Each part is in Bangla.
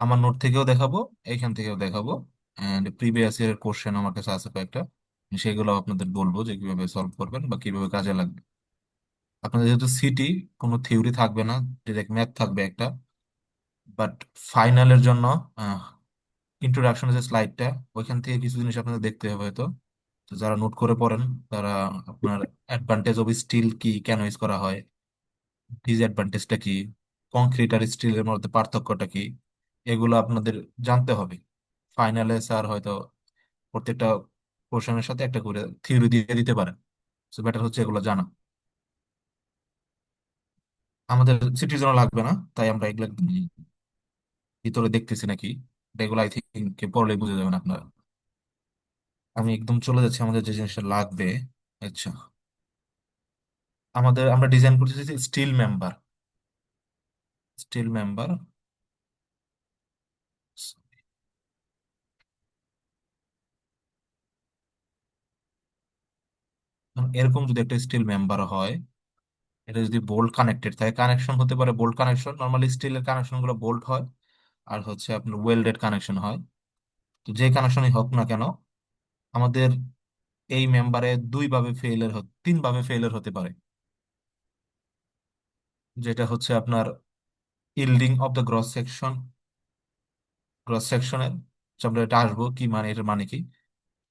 আমার নোট থেকেও দেখাবো, এইখান থেকেও দেখাবো, এন্ড প্রিভিয়াস ইয়ারের কোশ্চেন আমার কাছে আছে কয়েকটা, সেগুলো আপনাদের বলবো যে কিভাবে সলভ করবেন বা কিভাবে কাজে লাগবে। আপনাদের যেহেতু সিটি, কোনো থিওরি থাকবে না, ডিরেক্ট ম্যাথ থাকবে একটা। বাট ফাইনালের জন্য ইন্ট্রোডাকশনের যে স্লাইডটা, ওইখান থেকে কিছু জিনিস আপনাদের দেখতে হবে হয়তো। তো যারা নোট করে পড়েন তারা আপনার অ্যাডভান্টেজ অফ স্টিল কি, কেন ইউজ করা হয়, ডিসঅ্যাডভান্টেজটা কি, কংক্রিট আর স্টিলের মধ্যে পার্থক্যটা কি, এগুলো আপনাদের জানতে হবে। ফাইনালে স্যার হয়তো প্রত্যেকটা কোশ্চেনের সাথে একটা করে থিওরি দিয়ে দিতে পারেন। সো বেটার হচ্ছে এগুলো জানা। আমাদের সিটির জন্য লাগবে না, তাই আমরা এগুলো একদম ভিতরে দেখতেছি নাকি, এগুলো আই থিঙ্ক পড়লে বুঝে যাবেন আপনারা। আমি একদম চলে যাচ্ছি আমাদের যে জিনিসটা লাগবে। আচ্ছা, আমরা ডিজাইন করতেছি স্টিল মেম্বার। স্টিল মেম্বার এরকম যদি একটা স্টিল মেম্বার হয়, এটা যদি বোল্ট কানেক্টেড থাকে, কানেকশন হতে পারে বোল্ট কানেকশন, নর্মালি স্টিলের কানেকশন গুলো বোল্ট হয়, আর হচ্ছে আপনার ওয়েল্ডেড কানেকশন হয়। তো যে কানেকশনই হোক না কেন, আমাদের এই মেম্বারে তিন ভাবে ফেইলার হতে পারে। যেটা হচ্ছে আপনার ইল্ডিং অফ দ্য গ্রস সেকশনের, আমরা এটা আসবো কি মানে, এটার মানে কি,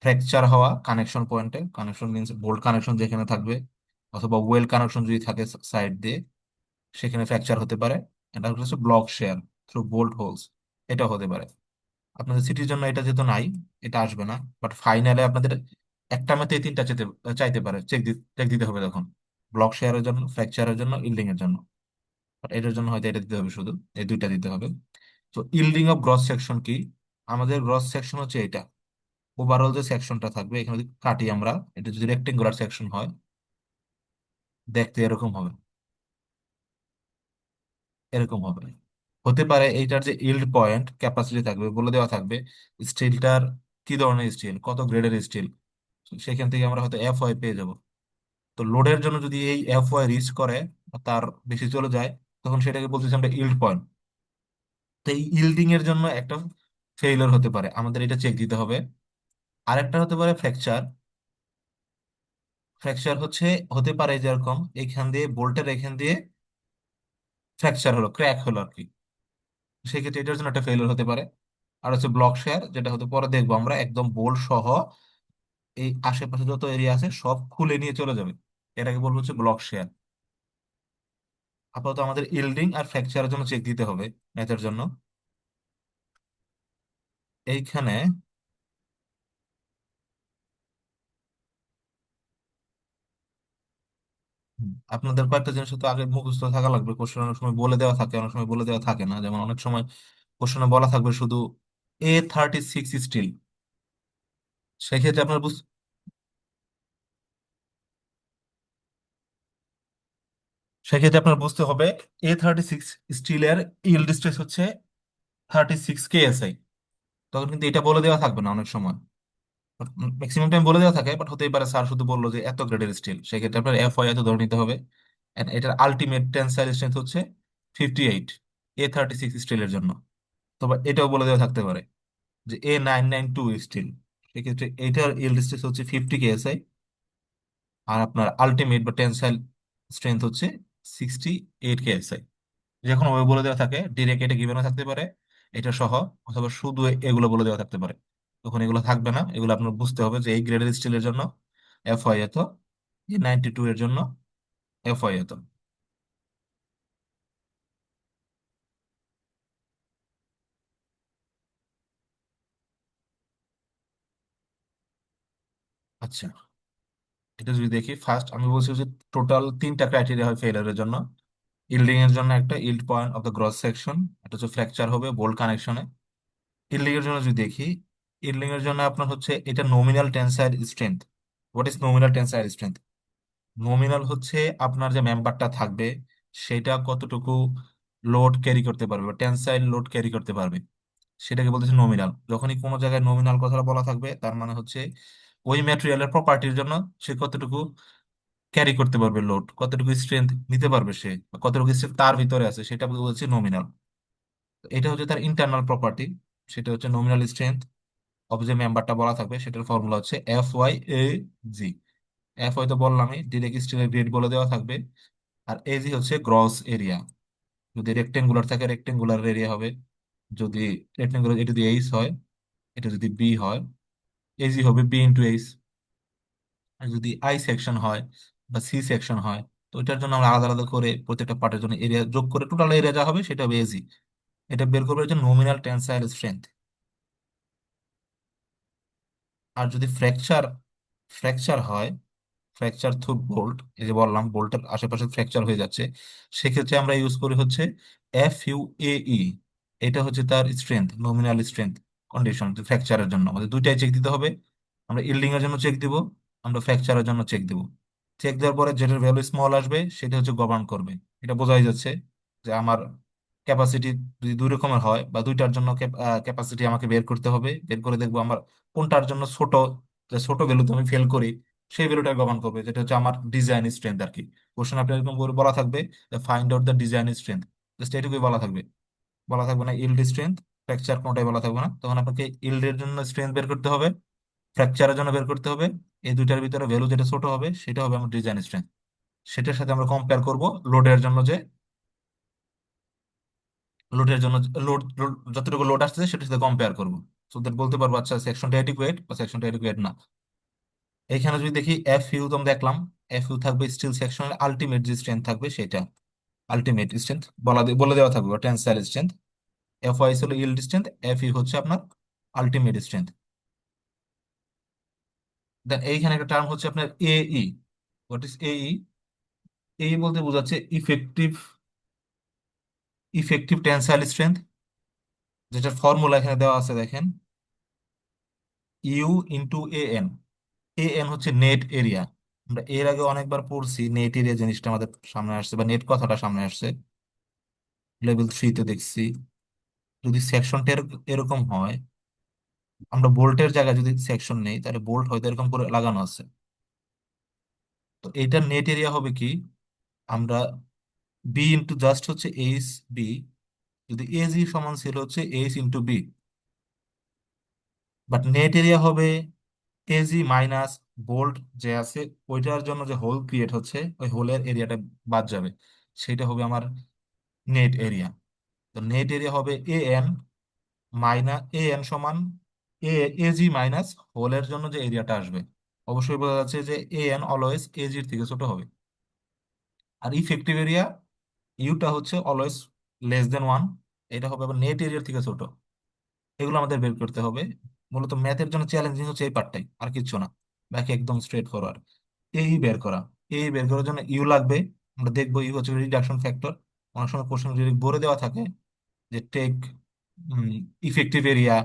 ফ্র্যাকচার হওয়া কানেকশন পয়েন্টে, কানেকশন মিনস বোল্ট কানেকশন যেখানে থাকবে, অথবা ওয়েল্ড কানেকশন যদি থাকে সাইড দিয়ে, সেখানে ফ্র্যাকচার হতে পারে। এটা হচ্ছে block shear through bolt holes, এটা হতে পারে। আপনাদের সিটির জন্য এটা যেহেতু নাই, এটা আসবে না। বাট ফাইনালে আপনাদের একটা মতে এই তিনটা চাইতে পারে, চেক দিতে হবে তখন, ব্লক শেয়ারের জন্য, ফ্র্যাকচারের জন্য, ইল্ডিং এর জন্য। বাট এটার জন্য হয়তো এটা দিতে হবে, শুধু এই দুইটা দিতে হবে। তো ইল্ডিং অফ গ্রস সেকশন কি, আমাদের গ্রস সেকশন হচ্ছে এটা, ওভারঅল যে সেকশনটা থাকবে, এখানে যদি কাটি আমরা, এটা যদি রেক্টেঙ্গুলার সেকশন হয়, দেখতে এরকম হবে। এরকম হবে, হতে পারে এইটার যে ইল্ড পয়েন্ট ক্যাপাসিটি থাকবে বলে দেওয়া থাকবে, স্টিলটার কি ধরনের স্টিল, কত গ্রেডের স্টিল, সেখান থেকে আমরা হয়তো এফ ওয়াই পেয়ে যাব। তো লোডের জন্য যদি এই এফ ওয়াই রিচ করে বা তার বেশি চলে যায়, তখন সেটাকে বলতেছি আমরা ইল্ড পয়েন্ট। তো এই ইল্ডিং এর জন্য একটা ফেইলিওর হতে পারে, আমাদের এটা চেক দিতে হবে। আরেকটা হতে পারে ফ্র্যাকচার। ফ্র্যাকচার হতে পারে যেরকম এখান দিয়ে বোল্টের এখান দিয়ে ফ্র্যাকচার হলো, ক্র্যাক হলো আর কি, সেক্ষেত্রে এটার জন্য একটা ফেইলিওর হতে পারে। আর হচ্ছে ব্লক শেয়ার, যেটা হতে পরে দেখবো আমরা, একদম বোল্ট সহ এই আশেপাশে যত এরিয়া আছে সব খুলে নিয়ে চলে যাবে, এটাকে বলবো হচ্ছে ব্লক শেয়ার। আপাতত আমাদের ইল্ডিং আর ফ্র্যাকচারের জন্য চেক দিতে হবে ম্যাথের জন্য। এইখানে আপনাদের কয়েকটা জিনিস তো আগে মুখস্থ থাকা লাগবে, কোশ্চেন অনেক সময় বলে দেওয়া থাকে, অনেক সময় বলে দেওয়া থাকে না। যেমন অনেক সময় কোশ্চেনে বলা থাকবে শুধু A36 স্টিল, সেক্ষেত্রে আপনার বুঝতে হবে A36 স্টিলের ইল্ড স্ট্রেস হচ্ছে 36 KSI। তখন কিন্তু এটা বলে দেওয়া থাকবে না অনেক সময়, ম্যাক্সিমাম টাইম বলে দেওয়া থাকে, বাট হতেই পারে স্যার শুধু বললো যে এত গ্রেডের স্টিল, সেক্ষেত্রে আপনার এফ ওয়াই এত ধরে নিতে হবে। And এটার আলটিমেট টেন্সাইল স্ট্রেংথ হচ্ছে 58, A36 স্টিলের জন্য। তবে এটাও বলে দেওয়া থাকতে পারে যে A992 স্টিল, সেক্ষেত্রে এটার ইল্ড স্ট্রেস হচ্ছে 50 KSI, আর আপনার আলটিমেট বা টেন্সাইল স্ট্রেংথ হচ্ছে 68 KSI। যখন ওই বলে দেওয়া থাকে, ডিরেক্ট এটা গিভেনও থাকতে পারে এটা সহ, অথবা শুধু এগুলো বলে দেওয়া থাকতে পারে, তখন এগুলো থাকবে না। এগুলো আপনার বুঝতে হবে যে এই গ্রেডের স্টিলের জন্য এফ ওয়াই এত, A92 এর জন্য এফ ওয়াই এত। আচ্ছা, এটা যদি দেখি, ফার্স্ট আমি বলছি যে টোটাল তিনটা ক্রাইটেরিয়া হয় ফেইলারের জন্য। ইল্ডিং এর জন্য একটা, yield point of the gross section, এটা হচ্ছে ফ্র্যাকচার হবে বোল্ট কানেকশনে। ইল্ডিং এর জন্য যদি দেখি, ইল্ডিং এর জন্য আপনার হচ্ছে এটা nominal tensile strength. What is nominal tensile strength? Nominal হচ্ছে আপনার যে মেম্বারটা থাকবে, সেটা কতটুকু লোড ক্যারি করতে পারবে বা টেনসাইল লোড ক্যারি করতে পারবে, সেটাকে বলতেছে নমিনাল। যখনই কোনো জায়গায় নমিনাল কথাটা বলা থাকবে, তার মানে হচ্ছে ওই ম্যাটেরিয়ালের প্রপার্টির জন্য সে কতটুকু ক্যারি করতে পারবে লোড, কতটুকু স্ট্রেংথ নিতে পারবে সে, বা কতটুকু স্ট্রেংথ তার ভিতরে আছে, সেটা বলছে নমিনাল। এটা হচ্ছে তার ইন্টারনাল প্রপার্টি, সেটা হচ্ছে নমিনাল স্ট্রেংথ অফ যে মেম্বারটা বলা থাকবে, সেটার ফর্মুলা হচ্ছে FY/AG। এফ হয়তো বললামই, ডিরেক্ট স্টিলের গ্রেড বলে দেওয়া থাকবে। আর এজি হচ্ছে গ্রস এরিয়া। যদি রেক্টেঙ্গুলার থাকে রেক্টেঙ্গুলার এরিয়া হবে, যদি রেক্টেঙ্গুলার এটা যদি এইচ হয়, এটা যদি বি হয়, এজি হবে B × H। আর যদি আই সেকশন হয় বা সি সেকশন হয়, তো এটার জন্য আমরা আলাদা আলাদা করে প্রত্যেকটা পার্টের জন্য এরিয়া যোগ করে টোটাল এরিয়া যা হবে সেটা হবে এজি। এটা বের করবে হচ্ছে নমিনাল টেন্সাইল স্ট্রেংথ। আর যদি ফ্র্যাকচার ফ্র্যাকচার হয়, ফ্র্যাকচার থ্রু বোল্ট, এই যে বললাম বোল্টের আশেপাশে ফ্র্যাকচার হয়ে যাচ্ছে, সেক্ষেত্রে আমরা ইউজ করি হচ্ছে FUAE। এটা হচ্ছে তার স্ট্রেংথ, নমিনাল স্ট্রেংথ কন্ডিশন। ফ্র্যাকচারের জন্য আমাদের দুইটাই চেক দিতে হবে। আমরা ইল্ডিং এর জন্য চেক দিব, আমরা ফ্র্যাকচারের জন্য চেক দিব। চেক দেওয়ার পরে যেটার ভ্যালু স্মল আসবে সেটা হচ্ছে গভর্ন করবে। এটা বোঝাই যাচ্ছে যে আমার ক্যাপাসিটি যদি দুই রকমের হয় বা দুইটার জন্য ক্যাপাসিটি আমাকে বের করতে হবে, বের করে দেখবো আমার কোনটার জন্য ছোট, যে ছোট ভ্যালুতে আমি ফেল করি সেই ভ্যালুটা গভর্ন করবে, যেটা হচ্ছে আমার ডিজাইন স্ট্রেংথ আর কি। কোশ্চেন আপনার এরকম করে বলা থাকবে, find out the design strength, just এটুকুই বলা থাকবে। বলা থাকবে না ইল্ড স্ট্রেংথ, ফ্র্যাকচার কোনটাই বলা থাকবে না। তখন আপনাকে ইল্ডের জন্য স্ট্রেংথ বের করতে হবে, ফ্র্যাকচারের জন্য বের করতে হবে। এই দুইটার ভিতরে ভ্যালু যেটা ছোট হবে সেটা হবে আমার ডিজাইন স্ট্রেংথ। সেটার সাথে আমরা কম্পেয়ার করব লোডের জন্য, যে লোডের জন্য লোড যতটুকু লোড আসছে সেটার সাথে কম্পেয়ার করবো। সো দ্যাট বলতে পারবো আচ্ছা সেকশনটা এডিকুয়েট বা সেকশনটা এডিকুয়েট না। এখানে যদি দেখি FU তো আমরা দেখলাম, FU থাকবে স্টিল সেকশনের আলটিমেট যে স্ট্রেংথ থাকবে সেটা, আলটিমেট স্ট্রেংথ বলে দেওয়া থাকবে, টেন্সাইল স্ট্রেংথ। FY হলো ইল্ড স্ট্রেংথ, FE হচ্ছে আপনার আলটিমেট স্ট্রেংথ। দেন এইখানে একটা টার্ম হচ্ছে আপনার AE। What is AE? এই বলতে বোঝাচ্ছে ইফেক্টিভ, ইফেক্টিভ টেন্সাইল স্ট্রেংথ, যেটা ফর্মুলা এখানে দেওয়া আছে দেখেন, U × AN। AN হচ্ছে নেট এরিয়া। আমরা এর আগে অনেকবার পড়ছি, নেট এরিয়া জিনিসটা আমাদের সামনে আসছে বা নেট কথাটা সামনে আসছে, লেভেল 3-তে দেখছি। যদি সেকশনটা এরকম হয়, আমরা বোল্টের জায়গায় যদি সেকশন নেই তাহলে বোল্ট হয়তো এরকম করে লাগানো আছে। তো এইটার নেট এরিয়া হবে কি, আমরা B জাস্ট হচ্ছে H B, যদি AG সমান ছিল হচ্ছে H × B, but net area হবে AG- বোল্ট যে আছে ওইটার জন্য যে হোল ক্রিয়েট হচ্ছে, ওই হোলের এরিয়াটা বাদ যাবে, সেটা হবে আমার নেট এরিয়া। তো নেট এরিয়া হবে AN সমান AG- হোলের জন্য যে এরিয়াটা আসবে। অবশ্যই বোঝা যাচ্ছে যে AN অলওয়েজ AG থেকে ছোট হবে। আর ইফেক্টিভ এরিয়া, ইউটা হচ্ছে অলওয়েজ <<1 এটা হবে আবার নেট এরিয়ার থেকে ছোট। এগুলো আমাদের বের করতে হবে। মূলত ম্যাথের জন্য চ্যালেঞ্জিং হচ্ছে এই পার্টটাই, আর কিচ্ছু না। বাকি একদম স্ট্রেট ফরওয়ার্ড। এই বের করা, এই বের করার জন্য ইউ লাগবে। আমরা দেখবো ইউ হচ্ছে রিডাকশন ফ্যাক্টর। অনেক সময় কোশ্চেন যদি বলে দেওয়া থাকে যে take effective area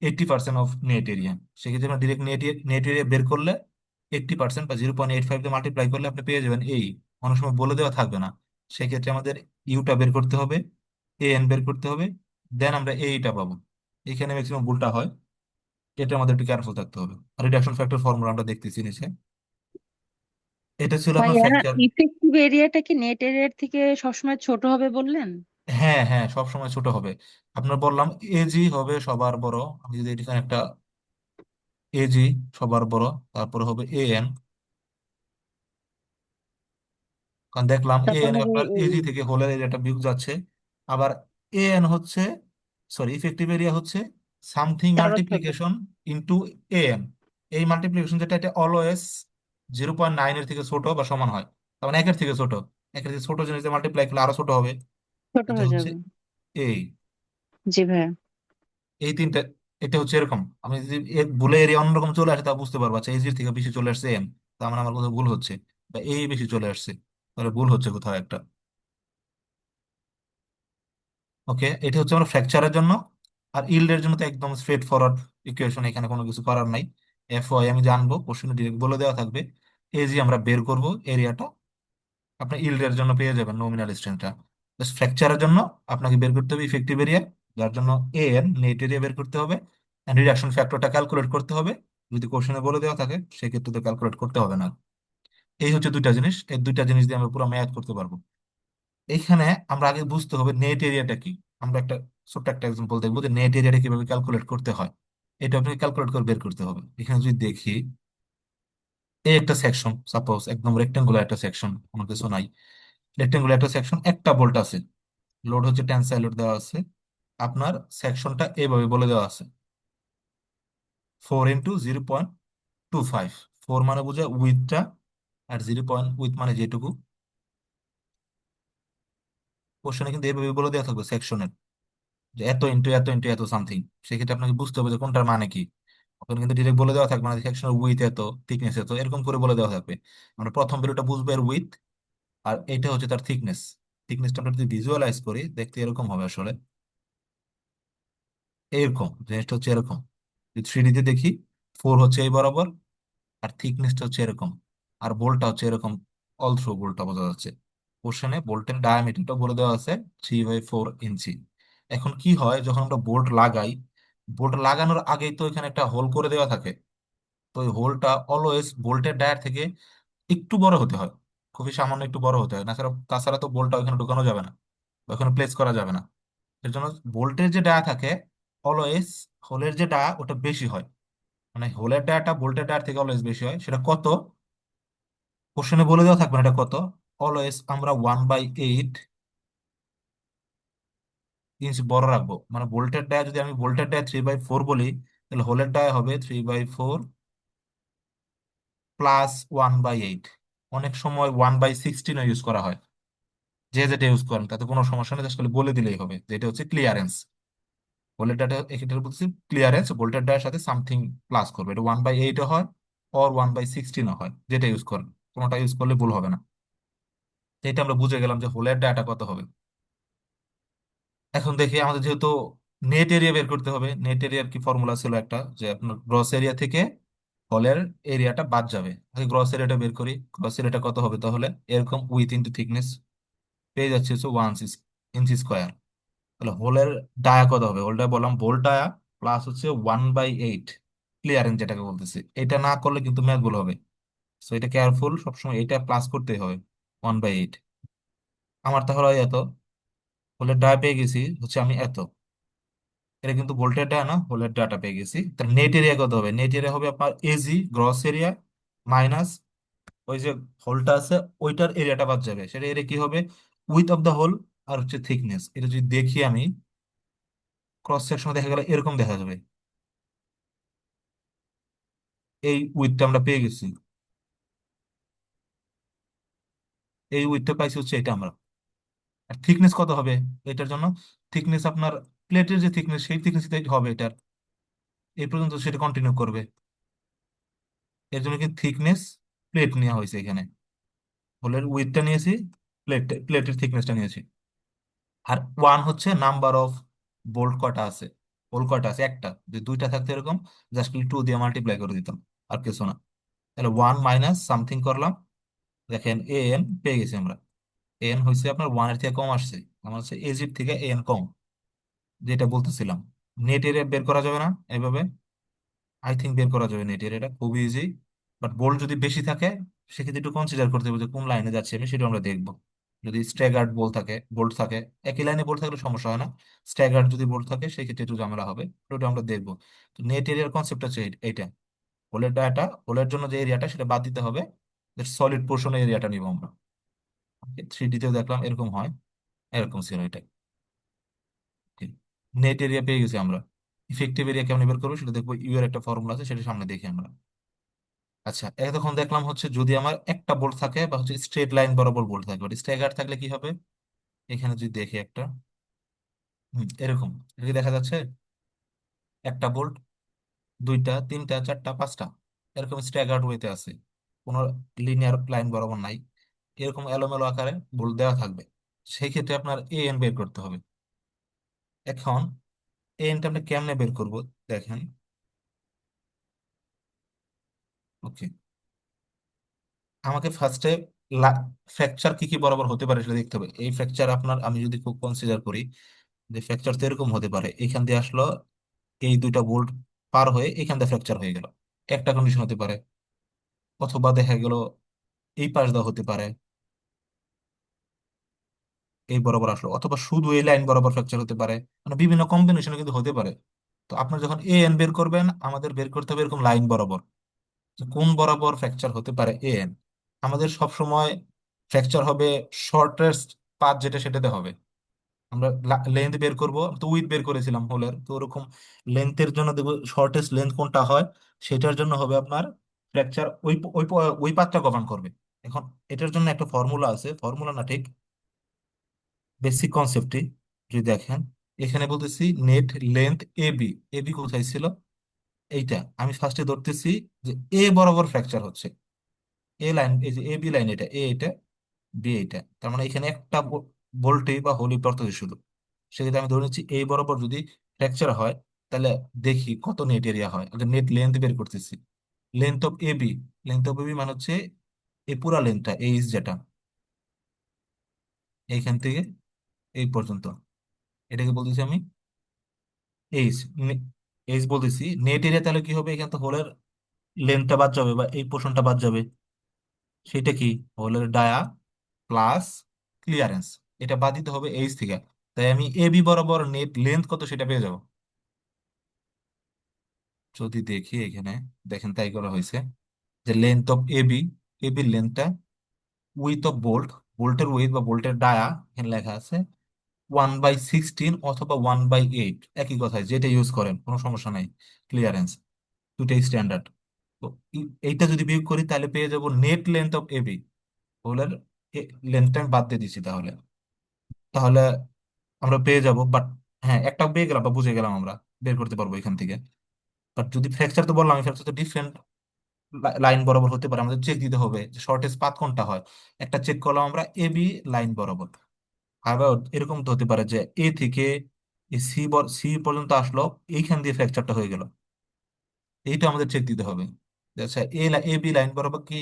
80% of net area, সেক্ষেত্রে আমরা ডিরেক্ট নেট এরিয়া বের করলে 80% বা 0.85 দিয়ে মাল্টিপ্লাই করলে আপনি পেয়ে যাবেন এই। অনেক সময় বলে দেওয়া থাকবে না, সেক্ষেত্রে আমাদের ইউটা বের করতে হবে, AN বের করতে হবে, দেন আমরা এইটা পাবো। এখানে ম্যাক্সিমাম ভুলটা হয়, এটা আমাদের একটু কেয়ারফুল থাকতে হবে। আর রিডাকশন ফ্যাক্টর ফর্মুলা আমরা দেখতেছি নিচে। এটা ছিল আপনার ভাইয়া, ফ্র্যাকচার। ইফেক্টিভ এরিয়াটা কি নেট এরিয়ার থেকে সবসময় ছোট হবে বললেন? হ্যাঁ হ্যাঁ, সব সময় ছোট হবে। আপনার বললাম এজি হবে সবার বড়। আমি যদি এখানে একটা এজি সবার বড়, তারপরে হবে AN, কারণ দেখলাম তারপর AN হবে আপনার এই এজি থেকে হোলের এরিয়াটা বিয়োগ যাচ্ছে। আবার AN হচ্ছে, সরি, ইফেক্টিভ এরিয়া হচ্ছে সামথিং তারও ছোট। Multiplication into AN। এই মাল্টিপ্লিকেশন যেটা, এটা অলওয়েজ 0.9 এর থেকে ছোট বা সমান হয়। তার মানে একের থেকে ছোট, একের থেকে ছোট জিনিস মাল্টিপ্লাই করলে আরো ছোট হবে। ছোট এটা হয়ে হচ্ছে যাবে। এই, জি ভাইয়া। এই তিনটা। এটা হচ্ছে এরকম, আমি যদি ভুলে এরিয়া অন্যরকম চলে আসে তা বুঝতে পারবো আচ্ছা এজির থেকে বেশি চলে আসছে এম, তার মানে আমার কোথাও ভুল হচ্ছে, বা এই বেশি চলে আসছে, তাহলে ভুল হচ্ছে কোথাও একটা। ওকে, এটা হচ্ছে আমরা ফ্র্যাকচারের জন্য। আর ইল্ডের জন্য তো একদম স্ট্রেট ফরওয়ার্ড ইকুয়েশন, এখানে কোনো কিছু করার নাই। FY আমি জানবো, কোশ্চেনে ডিরেক্ট বলে দেওয়া থাকবে। এজি আমরা বের করব এরিয়াটা, আপনি ইল্ডের জন্য পেয়ে যাবেন নমিনাল স্ট্রেংথটা। ফ্র্যাকচারের জন্য আপনাকে বের করতে হবে ইফেক্টিভ এরিয়া, যার জন্য AN নেট এরিয়া বের করতে হবে, রিডাকশন ফ্যাক্টরটা ক্যালকুলেট করতে হবে। যদি কোশ্চেনে বলে দেওয়া থাকে সেক্ষেত্রে তো ক্যালকুলেট করতে হবে না। এই হচ্ছে দুইটা জিনিস, এই দুইটা জিনিস দিয়ে আমরা পুরো ম্যাথ করতে পারবো। এইখানে আমরা আগে বুঝতে হবে নেট এরিয়াটা কি। আমরা একটা ছোট্ট একটা এক্সাম্পল দেখবো যে নেট এরিয়াটা কিভাবে ক্যালকুলেট করতে হয়। এটা আপনাকে ক্যালকুলেট করে বের করতে হবে। এখানে যদি দেখি, এই একটা সেকশন, সাপোজ একদম রেক্টেঙ্গুলার একটা সেকশন, কোনো কিছু নাই, রেক্টেঙ্গুলার একটা সেকশন, একটা বোল্ট আছে, লোড হচ্ছে টেনসাইল লোড দেওয়া আছে। আপনার সেকশনটা এইভাবে বলে দেওয়া আছে, 4 × 0.25। 4 মানে বোঝায় উইথটা, আর 0 উইথ মানে যেটুকু। কোশ্চেনে কিন্তু এইভাবে বলে দেওয়া থাকবে সেকশনের, যে এত ইন্টু এত ইন্টু এত সামথিং। সেক্ষেত্রে আপনাকে বুঝতে হবে যে কোনটার মানে কি। ওখানে কিন্তু ডিরেক্ট বলে দেওয়া থাকবে না সেকশনের উইথ এত, থিকনেস এত, এরকম করে বলে দেওয়া থাকবে। আমরা প্রথম ভ্যালুটা বুঝবো এর উইথ, আর এটা হচ্ছে তার থিকনেস। থিকনেসটা আমরা যদি ভিজুয়ালাইজ করি, দেখতে এরকম হবে আসলে, এরকম জিনিসটা হচ্ছে এরকম। যদি 3D তে দেখি, 4 হচ্ছে এই বরাবর, আর থিকনেসটা হচ্ছে এরকম, আর বোল্টটা হচ্ছে এরকম। অল থ্রু বোল্টটা বোঝা যাচ্ছে। কোশ্চেনে বোল্টের ডায়ামিটারটা বলে দেওয়া আছে 3/4 ইঞ্চি। এখন কি হয়, যখন আমরা বোল্ট লাগাই, বোল্ট লাগানোর আগেই তো এখানে একটা হোল করে দেওয়া থাকে। তো ওই হোলটা অলওয়েজ বোল্টের ডায়ার থেকে একটু বড় হতে হয়, খুবই সামান্য একটু বড় হতে হয়, না তাছাড়া তো বোল্টটা ওখানে ঢুকানো যাবে না, ওখানে প্লেস করা যাবে না। এর জন্য বোল্টের যে ডায়া থাকে, অলওয়েজ হোলের যে ডায়া ওটা বেশি হয়। মানে হোলের ডায়াটা বোল্টের ডায়ার থেকে অলওয়েজ বেশি হয়। সেটা কত, কোশ্চেনে বলে দেওয়া থাকবে না এটা কত। অলওয়েজ আমরা 1/8 ইঞ্চ বড় রাখবো। মানে বোল্টের ডায়া, যদি আমি বোল্টের ডায়া 3/4 বলি, তাহলে হোলের ডায়া হবে 3/4 + 1/8। অনেক সময় 1/16 ইউজ করা হয়। যে যেটা ইউজ করেন তাতে কোনো সমস্যা নেই, জাস্ট খালি বলে দিলেই হবে যে এটা হচ্ছে ক্লিয়ারেন্স। ভোল্টের ডাটা এক্ষেত্রে বলছি ক্লিয়ারেন্স, ভোল্টের ডাটার সাথে সামথিং প্লাস করবে, এটা 1/8 হয়, অর 1/16 হয়, যেটা ইউজ করেন। কোনোটা ইউজ করলে ভুল হবে না। তো এটা আমরা বুঝে গেলাম যে হোলের ডাটা কত হবে। এখন দেখি আমাদের যেহেতু নেট এরিয়া বের করতে হবে, নেট এরিয়ার কি ফর্মুলা ছিল একটা, যে আপনার গ্রস এরিয়া থেকে হলের এরিয়াটা বাদ যাবে। আগে গ্রস এরিয়াটা বের করি। গ্রস এরিয়াটা কত হবে তাহলে, এরকম উইথ ইন্টু থিকনেস, পেয়ে যাচ্ছে হচ্ছে 1 ইঞ্চি স্কোয়ার। তাহলে হোলের ডায়া কত হবে, হোলটা বললাম বোল্ট ডায়া প্লাস হচ্ছে 1/8 ক্লিয়ারেন্স যেটাকে বলতেছি। এটা না করলে কিন্তু ম্যাথ ভুল হবে। সো এটা কেয়ারফুল, সবসময় এটা প্লাস করতেই হবে, 1/8। আমার তাহলে এত, হোলের ডায়া পেয়ে গেছি হচ্ছে আমি এত। এটা কিন্তু ভোল্টের ডায়া না, হোলের ডাটা পেয়ে গেছি। তাহলে নেট এরিয়া কত হবে, নেট এরিয়া হবে আপনার এজি গ্রস এরিয়া মাইনাস ওই যে হোলটা আছে ওইটার এরিয়াটা বাদ যাবে, সেটা এরিয়া কি হবে, উইথ অফ দা হোল আর হচ্ছে থিকনেস। এটা যদি দেখি আমি, ক্রস সেকশনে দেখা গেল এরকম দেখা যাবে। এই উইথটা আমরা পেয়ে গেছি, এই উইথটা পাইছি হচ্ছে এটা আমরা। আর থিকনেস কত হবে এটার জন্য, থিকনেস আপনার প্লেটের যে থিকনেস সেই থিকনেস হবে এটার, এই পর্যন্ত সেটা কন্টিনিউ করবে। এর জন্য কিন্তু থিকনেস প্লেট নেওয়া হয়েছে এখানে, হোলের উইথটা নিয়েছি, প্লেটের থিকনেসটা নিয়েছি। আর ওয়ান হচ্ছে নাম্বার অফ বোল্ট কটা আছে, হোল কটা আছে একটা, যদি দুইটা থাকতো এরকম জাস্ট 2 দিয়ে মাল্টিপ্লাই করে দিতাম, আর কিছু না। তাহলে 1 - সামথিং করলাম, দেখেন এ এন পেয়ে গেছি আমরা। এন হয়েছে আপনার 1-এর থেকে কম আসছে, আমার হচ্ছে এজির থেকে এন কম, যেটা বলতেছিলাম। নেট এরিয়া বের করা যাবে না এভাবে, আই থিঙ্ক বের করা যাবে নেট এরিয়াটা খুবই ইজি। বাট বোল্ট যদি বেশি থাকে, সেক্ষেত্রে একটু কনসিডার করতে হবে যে কোন লাইনে যাচ্ছে আমি, সেটা আমরা দেখবো। যদি স্ট্যাগার্ড বোল্ট থাকে, একই লাইনে বোল্ট থাকলে সমস্যা হয় না। স্ট্যাগার্ড যদি বোল্ট থাকে সেক্ষেত্রে একটু ঝামেলা হবে, ওটা আমরা দেখবো। তো নেট এরিয়ার কনসেপ্ট হচ্ছে এইটা, হোলের ডাটা, হোলের জন্য যে এরিয়াটা সেটা বাদ দিতে হবে, সলিড পোর্শনের এরিয়াটা নিব আমরা। 3D তেও দেখলাম এরকম হয়, এরকম ছিল এটা। নেট এরিয়া পেয়ে গেছি আমরা। ইফেক্টিভ এরিয়া কেমন বের করবো সেটা দেখবো, ইউ এর একটা ফর্মুলা আছে, সেটা সামনে দেখি আমরা। আচ্ছা, এতক্ষণ দেখলাম হচ্ছে যদি আমার একটা বোল্ট থাকে বা হচ্ছে স্ট্রেট লাইন বরাবর বোল্ট থাকে, বাট স্ট্যাগার থাকলে কি হবে। এখানে যদি দেখি একটা, এরকম, এটা কি দেখা যাচ্ছে, একটা বোল্ট, দুইটা, তিনটা, চারটা, পাঁচটা, এরকম স্ট্যাগার্ড ওয়েতে আছে, কোনো লিনিয়ার লাইন বরাবর নাই, এরকম এলোমেলো আকারে বোল্ট দেওয়া থাকবে। সেই ক্ষেত্রে আপনার এ এন বের করতে হবে। এখন এ এনটা আমরা কেমনে বের করব, দেখেন। ওকে, আমাকে ফার্স্টে ফ্র্যাকচার কি কি বরাবর হতে পারে সেটা দেখতে হবে। এই ফ্র্যাকচার আপনার আমি যদি খুব কনসিডার করি, যে ফ্র্যাকচার তো এরকম হতে পারে, এখান দিয়ে আসলো, এই দুইটা বোল্ট পার হয়ে এখান দিয়ে ফ্র্যাকচার হয়ে গেল, একটা কন্ডিশন হতে পারে। অথবা দেখা গেল এই পাশ দেওয়া হতে পারে, এই বরাবর আসলো, অথবা শুধু এই লাইন বরাবর ফ্র্যাকচার হতে পারে, মানে বিভিন্ন কম্বিনেশনে কিন্তু হতে পারে। তো আপনার যখন এ এন বের করবেন, আমাদের বের করতে হবে এরকম লাইন বরাবর, যে কোন বরাবর ফ্র্যাকচার হতে পারে এ এন। আমাদের সব সময় ফ্র্যাকচার হবে শর্টেস্ট পাথ যেটা, সেটাতে হবে। আমরা লেন্থ বের করব, তো উইথ বের করেছিলাম হোলের, তো ওরকম লেন্থের জন্য দেখবো শর্টেস্ট লেন্থ কোনটা হয়, সেটার জন্য হবে আপনার ফ্র্যাকচার ওই পাথটা গঠন করবে। এখন এটার জন্য একটা ফর্মুলা আছে, ফর্মুলা না ঠিক বেসিক কনসেপ্টে যদি দেখেন, এখানে বলতেছি net length A B. A B কোথায় ছিল, এইটা আমি ফার্স্টে ধরতেছি যে এ বরাবর ফ্র্যাকচার হচ্ছে। এ লাইন, এই যে এ বি লাইন, এটা এ, এটা বি, এটা তার মানে এখানে একটা ভোল্টে বা হোলি পড়তেছে শুধু। সেক্ষেত্রে আমি ধরে নিচ্ছি এই বরাবর যদি ফ্র্যাকচার হয়, তাহলে দেখি কত নেট এরিয়া হয়। আগে নেট লেন্থ বের করতেছি, length of A B. Length of A B মানে হচ্ছে এই পুরা লেন্থটা, এইচ যেটা, এইখান থেকে এই পর্যন্ত, এটাকে বলতেছি আমি এইচ। এইচ বলতেছি নেট এরিয়া, তাহলে কি হবে, এখান থেকে হোলের লেন্থটা বাদ যাবে বা এই পোর্শনটা বাদ যাবে। সেটা কি, হোলের ডায়া প্লাস ক্লিয়ারেন্স, এটা বাদ দিতে হবে এইচ থেকে। তাই আমি এ বি বরাবর নেট লেন্থ কত সেটা পেয়ে যাবো। যদি দেখি এখানে, দেখেন তাই করা হয়েছে, যে লেন্থ অফ এ বি, এ বির লেন্থটা উইথ অফ বোল্ট, বোল্টের উইথ বা বোল্টের ডায়া, এখানে লেখা আছে 1/16 অথবা 1/8, একই কথায় যেটা ইউজ করেন কোনো সমস্যা নাই। ক্লিয়ারেন্স দুটাই স্ট্যান্ডার্ড। তো এইটা যদি বিয়োগ করি তাহলে পেয়ে যাব নেট লেন্থ অফ এবি। হোলের লেন্থটা আমি বাদ দিয়ে দিচ্ছি, তাহলে তাহলে আমরা পেয়ে যাব। বাট হ্যাঁ, একটা পেয়ে গেলাম বা বুঝে গেলাম, আমরা বের করতে পারবো এখান থেকে। বাট যদি ফ্র্যাকচার, তো বললাম ফ্র্যাকচার তো ডিফারেন্ট লাইন বরাবর হতে পারে, আমাদের চেক দিতে হবে যে শর্টেজ পাথ কোনটা হয়। একটা চেক করলাম আমরা এ বি লাইন বরাবর। আবার এরকম তো হতে পারে যে এ থেকে সি, সি পর্যন্ত আসলো, এইখান দিয়ে ফ্র্যাকচারটা হয়ে গেল। এইটা আমাদের চেক দিতে হবে যে আচ্ছা এ বি লাইন বরাবর কি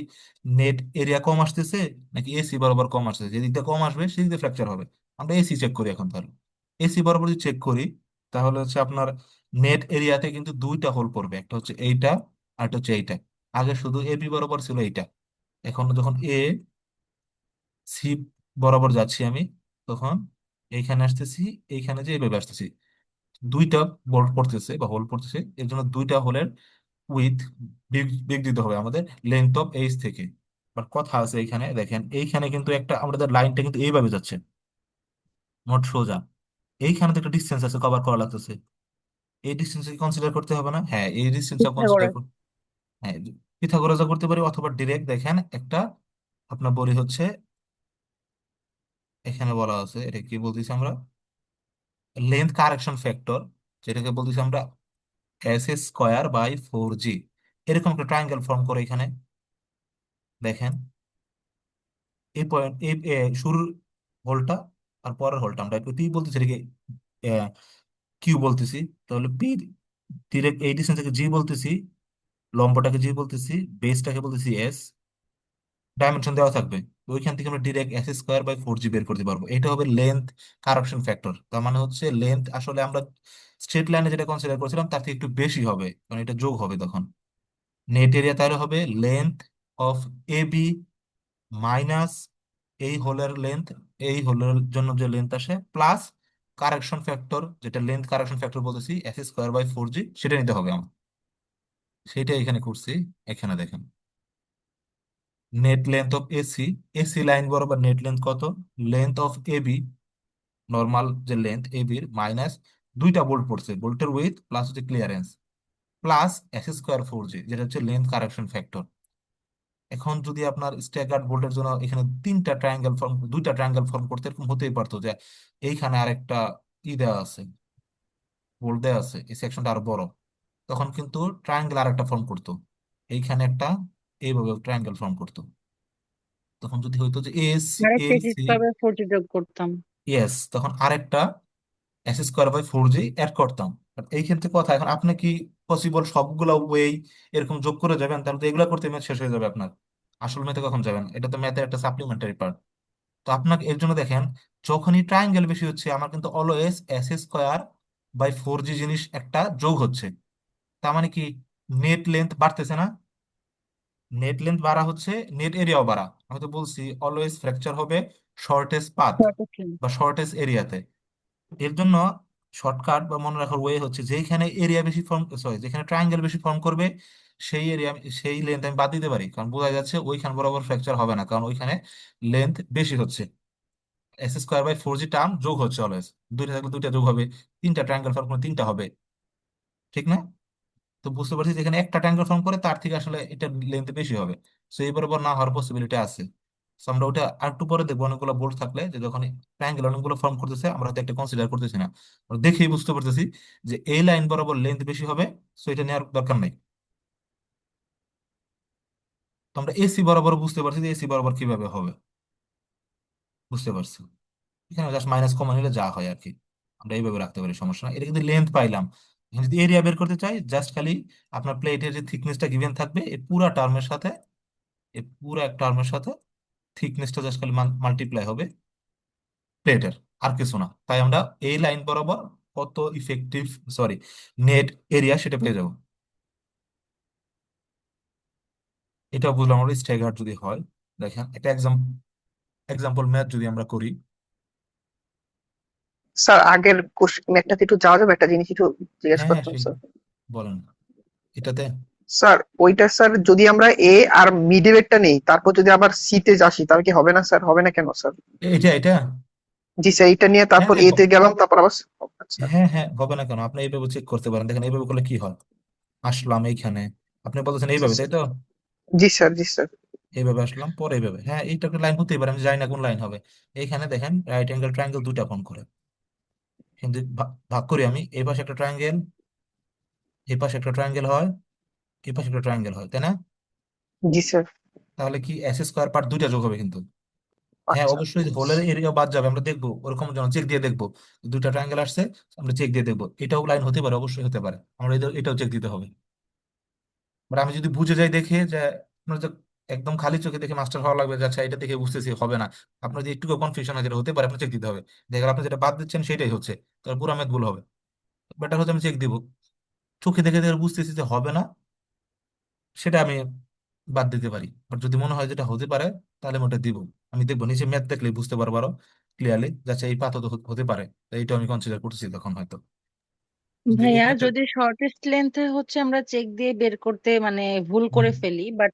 নেট এরিয়া কম আসতেছে, নাকি এসি বরাবর কম আসতেছে। যেদিকটা কম আসবে সেদিকে ফ্র্যাকচার হবে। আমরা এসি চেক করি এখন তাহলে। এসি বরাবর যদি চেক করি, তাহলে হচ্ছে আপনার নেট এরিয়াতে কিন্তু দুইটা হোল পড়বে, একটা হচ্ছে এইটা আর একটা হচ্ছে এইটা। আগে শুধু এ বি বরাবর ছিল এইটা, এখন যখন এ সি বরাবর যাচ্ছি আমি, তখন এইখানে আসতেছি, এইখানে যে এইভাবে আসতেছি, দুইটা বোল্ট পড়তেছে বা হোল পড়তেছে, এর জন্য দুইটা হোলের উইথ বিগ বিগ দিতে হবে আমাদের লেন্থ অফ এইচ থেকে। বাট কথা আছে এইখানে, দেখেন এইখানে কিন্তু একটা আমাদের লাইনটা কিন্তু এইভাবে যাচ্ছে, নট সোজা। এইখানে তো একটা ডিস্টেন্স আছে, কভার করা লাগতেছে। এই ডিস্টেন্স কনসিডার করতে হবে না? হ্যাঁ, এই ডিস্টেন্সটা কনসিডার পিথাগোরাস। কর। হ্যাঁ, পিথাগোরাসও করতে পারি, অথবা ডিরেক্ট দেখেন একটা আপনার বলি হচ্ছে, এখানে বলা আছে, এটা কি বলতেছি আমরা, লেন্থ কারেকশন ফ্যাক্টর, যেটাকে বলতেছি আমরা S² / 4G। এরকম একটা ট্রায়াঙ্গেল ফর্ম করে এখানে দেখেন, এই পয়েন্ট, এই শুরুর হোলটা আর পরের হোলটা আমরা একটু পি বলতেছি, এটাকে কিউ বলতেছি। তাহলে পি ডিরেক্ট এই ডিস্টেন্স থেকে জি বলতেছি, লম্বটাকে জি বলতেছি, বেসটাকে বলতেছি এস, ডাইমেনশন দেওয়া থাকবে। তো ওইখান থেকে আমরা ডিরেক্ট S² / 4G বের করতে পারবো। এটা হবে লেন্থ কারেকশন ফ্যাক্টর। তার মানে হচ্ছে লেন্থ আসলে আমরা স্ট্রেট লাইনে যেটা কনসিডার করছিলাম তার থেকে একটু বেশি হবে, কারণ এটা যোগ হবে তখন। নেট এরিয়া তাহলে হবে length of A B minus এই হোলের লেন্থ, এই হোলের জন্য যে লেন্থ আসে, প্লাস কারেকশন ফ্যাক্টর, যেটা লেন্থ কারেকশন ফ্যাক্টর বলতেছি S² / 4G, সেটা নিতে হবে আমার। সেটা এখানে করছি। এখানে দেখেন net length of AC, AC line বরাবর নেট লেন্থ কত, length of A B, normal যে লেন্থ এ বির, মাইনাস দুইটা বোল্ট পড়ছে, বোল্টের উইথ প্লাস হচ্ছে ক্লিয়ারেন্স, প্লাস S²/4G, যেটা হচ্ছে লেন্থ কারেকশন ফ্যাক্টর। এখন যদি আপনার স্ট্যাগার্ড বোল্টের জন্য এখানে তিনটা ট্রায়াঙ্গেল ফর্ম, দুইটা ট্রায়াঙ্গেল ফর্ম করতে, এরকম হতেই পারতো যে এইখানে আরেকটা ই দেওয়া আছে, বোল্ট দেওয়া আছে, এই সেকশনটা আরো বড়, তখন কিন্তু ট্রায়াঙ্গেল আরেকটা ফর্ম করতো। এইখানে একটা এইভাবে ট্রায়াঙ্গেল ফর্ম করতো। তখন যদি হইতো যে এস এ আরেকটা সি, S² / 4 যোগ করতাম। ইয়েস, তখন আরেকটা S² / 4G অ্যাড করতাম। But এই ক্ষেত্রে কথা, এখন আপনি কি পসিবল সবগুলা ওয়ে এরকম যোগ করে যাবেন? তাহলে তো এগুলা করতে ম্যাথ শেষ হয়ে যাবে আপনার। আসল ম্যাথে কখন যাবেন? এটা তো ম্যাথের একটা সাপ্লিমেন্টারি পার্ট। তো আপনাকে এর জন্য দেখেন, যখনই ট্রায়াঙ্গেল বেশি হচ্ছে, আমার কিন্তু অলওয়েজ S² / 4G জিনিস একটা যোগ হচ্ছে। তার মানে কি, নেট লেন্থ বাড়তেছে না? নেট লেন্থ বাড়া হচ্ছে, নেট এরিয়াও বাড়া। আমি তো বলছি অলওয়েজ ফ্র্যাকচার হবে শর্টেস্ট পাথ shortest lane। বা শর্টেস্ট এরিয়াতে। এর জন্য শর্টকাট বা মনে রাখার ওয়ে হচ্ছে যেখানে এরিয়া বেশি ফর্ম, সরি, যেখানে ট্রায়াঙ্গেল বেশি ফর্ম করবে সেই এরিয়া, সেই লেন্থ আমি বাদ দিতে পারি, কারণ বোঝা যাচ্ছে ওইখান বরাবর ফ্র্যাকচার হবে না, কারণ ওইখানে লেন্থ বেশি হচ্ছে। S² বাই 4G টার্ম যোগ হচ্ছে অলওয়েজ, দুইটা থাকলে দুইটা যোগ হবে, তিনটা ট্রায়াঙ্গেল ফর্ম করে তিনটা হবে, ঠিক না? তো বুঝতে পারছি যেখানে একটা ট্রায়াঙ্গেল ফর্ম করে তার থেকে আসলে এটা লেন্থ বেশি হবে, সো এই বরাবর না হওয়ার পসিবিলিটি আছে। So আমরা ওটা আর একটু পরে দেখবো, অনেকগুলো বোল্ট থাকলে যে যখন ট্রায়াঙ্গেল অনেকগুলো ফর্ম করতেছে আমরা হয়তো একটা কনসিডার করতেছি না, আমরা দেখেই বুঝতে পারতেছি যে এই লাইন বরাবর লেন্থ বেশি হবে, সো এটা নেওয়ার দরকার নাই। তো আমরা এসি বরাবর বুঝতে পারছি যে এসি বরাবর কিভাবে হবে, বুঝতে পারছি। এখানে জাস্ট মাইনাস কমন হলে যা হয় আর কি, আমরা এইভাবে রাখতে পারি, সমস্যা না। এটা কিন্তু লেন্থ পাইলাম। এখানে যদি এরিয়া বের করতে চাই, জাস্ট খালি আপনার প্লেটের যে থিকনেসটা গিভেন থাকবে এই পুরা টার্মের সাথে, এই পুরো এক টার্মের সাথে থিকনেসটা জাস্ট খালি মাল্টিপ্লাই হবে প্লেটের, আর কিছু না। তাই আমরা এই লাইন বরাবর কত ইফেক্টিভ, সরি, নেট এরিয়া সেটা পেয়ে যাব। এটা বুঝলাম আমরা স্ট্যাগার যদি হয়। দেখেন একটা এক্সাম্পল ম্যাথ যদি আমরা করি। স্যার আগের ম্যাথটাতে একটু যাওয়া যাবে, একটা জিনিস একটু জিজ্ঞেস হ্যাঁ হ্যাঁ, করতাম সেই স্যার। বলেন এটাতে। স্যার ওইটা স্যার যদি আমরা এ আর মিডিলেরটা নেই, তারপর যদি আবার সি তে আসি, তাহলে কি হবে না স্যার? হবে না কেন স্যার? এটা এটা জি স্যার, এইটা নিয়ে হ্যাঁ তারপর এ দেখো, তে গেলাম, তারপর আবার আচ্ছা। হ্যাঁ হ্যাঁ, হবে না কেন? আপনি এইভাবে চেক করতে পারেন, দেখেন এইভাবে করলে কি হয়। আসলাম এইখানে, আপনি বলতেছেন জি এইভাবে, তাই স্যার, তো? জি স্যার, জি স্যার। এইভাবে আসলাম, পরে এইভাবে, হ্যাঁ এইটা একটা লাইন হতেই পারে, আমি জানি না কোন লাইন হবে। এইখানে দেখেন রাইট অ্যাঙ্গেল ট্রায়াঙ্গেল দুইটা ফর্ম করে, কিন্তু ভাগ করি আমি, এই পাশে একটা ট্রায়াঙ্গেল, এই পাশে একটা ট্রায়াঙ্গেল হয়, এই পাশে একটা ট্রায়াঙ্গেল হয়, তাই না? জি স্যার। তাহলে কি S² পার্ট দুইটা যোগ হবে কিন্তু। হ্যাঁ আচ্ছা। অবশ্যই হোলের এরিয়া বাদ যাবে, আমরা দেখবো ওরকম যখন চেক দিয়ে দেখবো দুইটা ট্রায়াঙ্গেল আসছে, আমরা চেক দিয়ে দেখবো এটাও লাইন হতে পারে, অবশ্যই হতে পারে, আমরা এটাও চেক দিতে হবে। বাট আমি যদি বুঝে যাই দেখে যে, আপনার যে একদম খালি চোখে দেখে মাস্টার হওয়া লাগবে যে আচ্ছা এটা দেখে বুঝতেছি হবে না, আপনার যে একটু কনফিউশন আছে যেটা হতে পারে, আপনি চেক দিতে হবে। দেখেন আপনি যেটা বাদ দিচ্ছেন সেটাই হচ্ছে, তাহলে পুরো ম্যাথ ভুল হবে। বেটার হচ্ছে আমি চেক দিব, চোখে দেখে দেখে বুঝতেছি যে হবে না, সেটা আমি বাদ দিতে পারি। বাট যদি মনে হয় যেটা হতে পারে, তাহলে আমি ওটা দিব। আমি দেখবো নিচে ম্যাথ দেখলেই বুঝতে পারবো আরো ক্লিয়ারলি, যাচ্ছে এই পাথর তো হতে পারে, তো এইটা আমি কনসিডার করতেছি তখন হয়তো। যদি এই ভাইয়া ম্যাথটা, যদি শর্টেস্ট লেন্থ হচ্ছে আমরা চেক দিয়ে বের করতে মানে ভুল করে ফেলি, বাট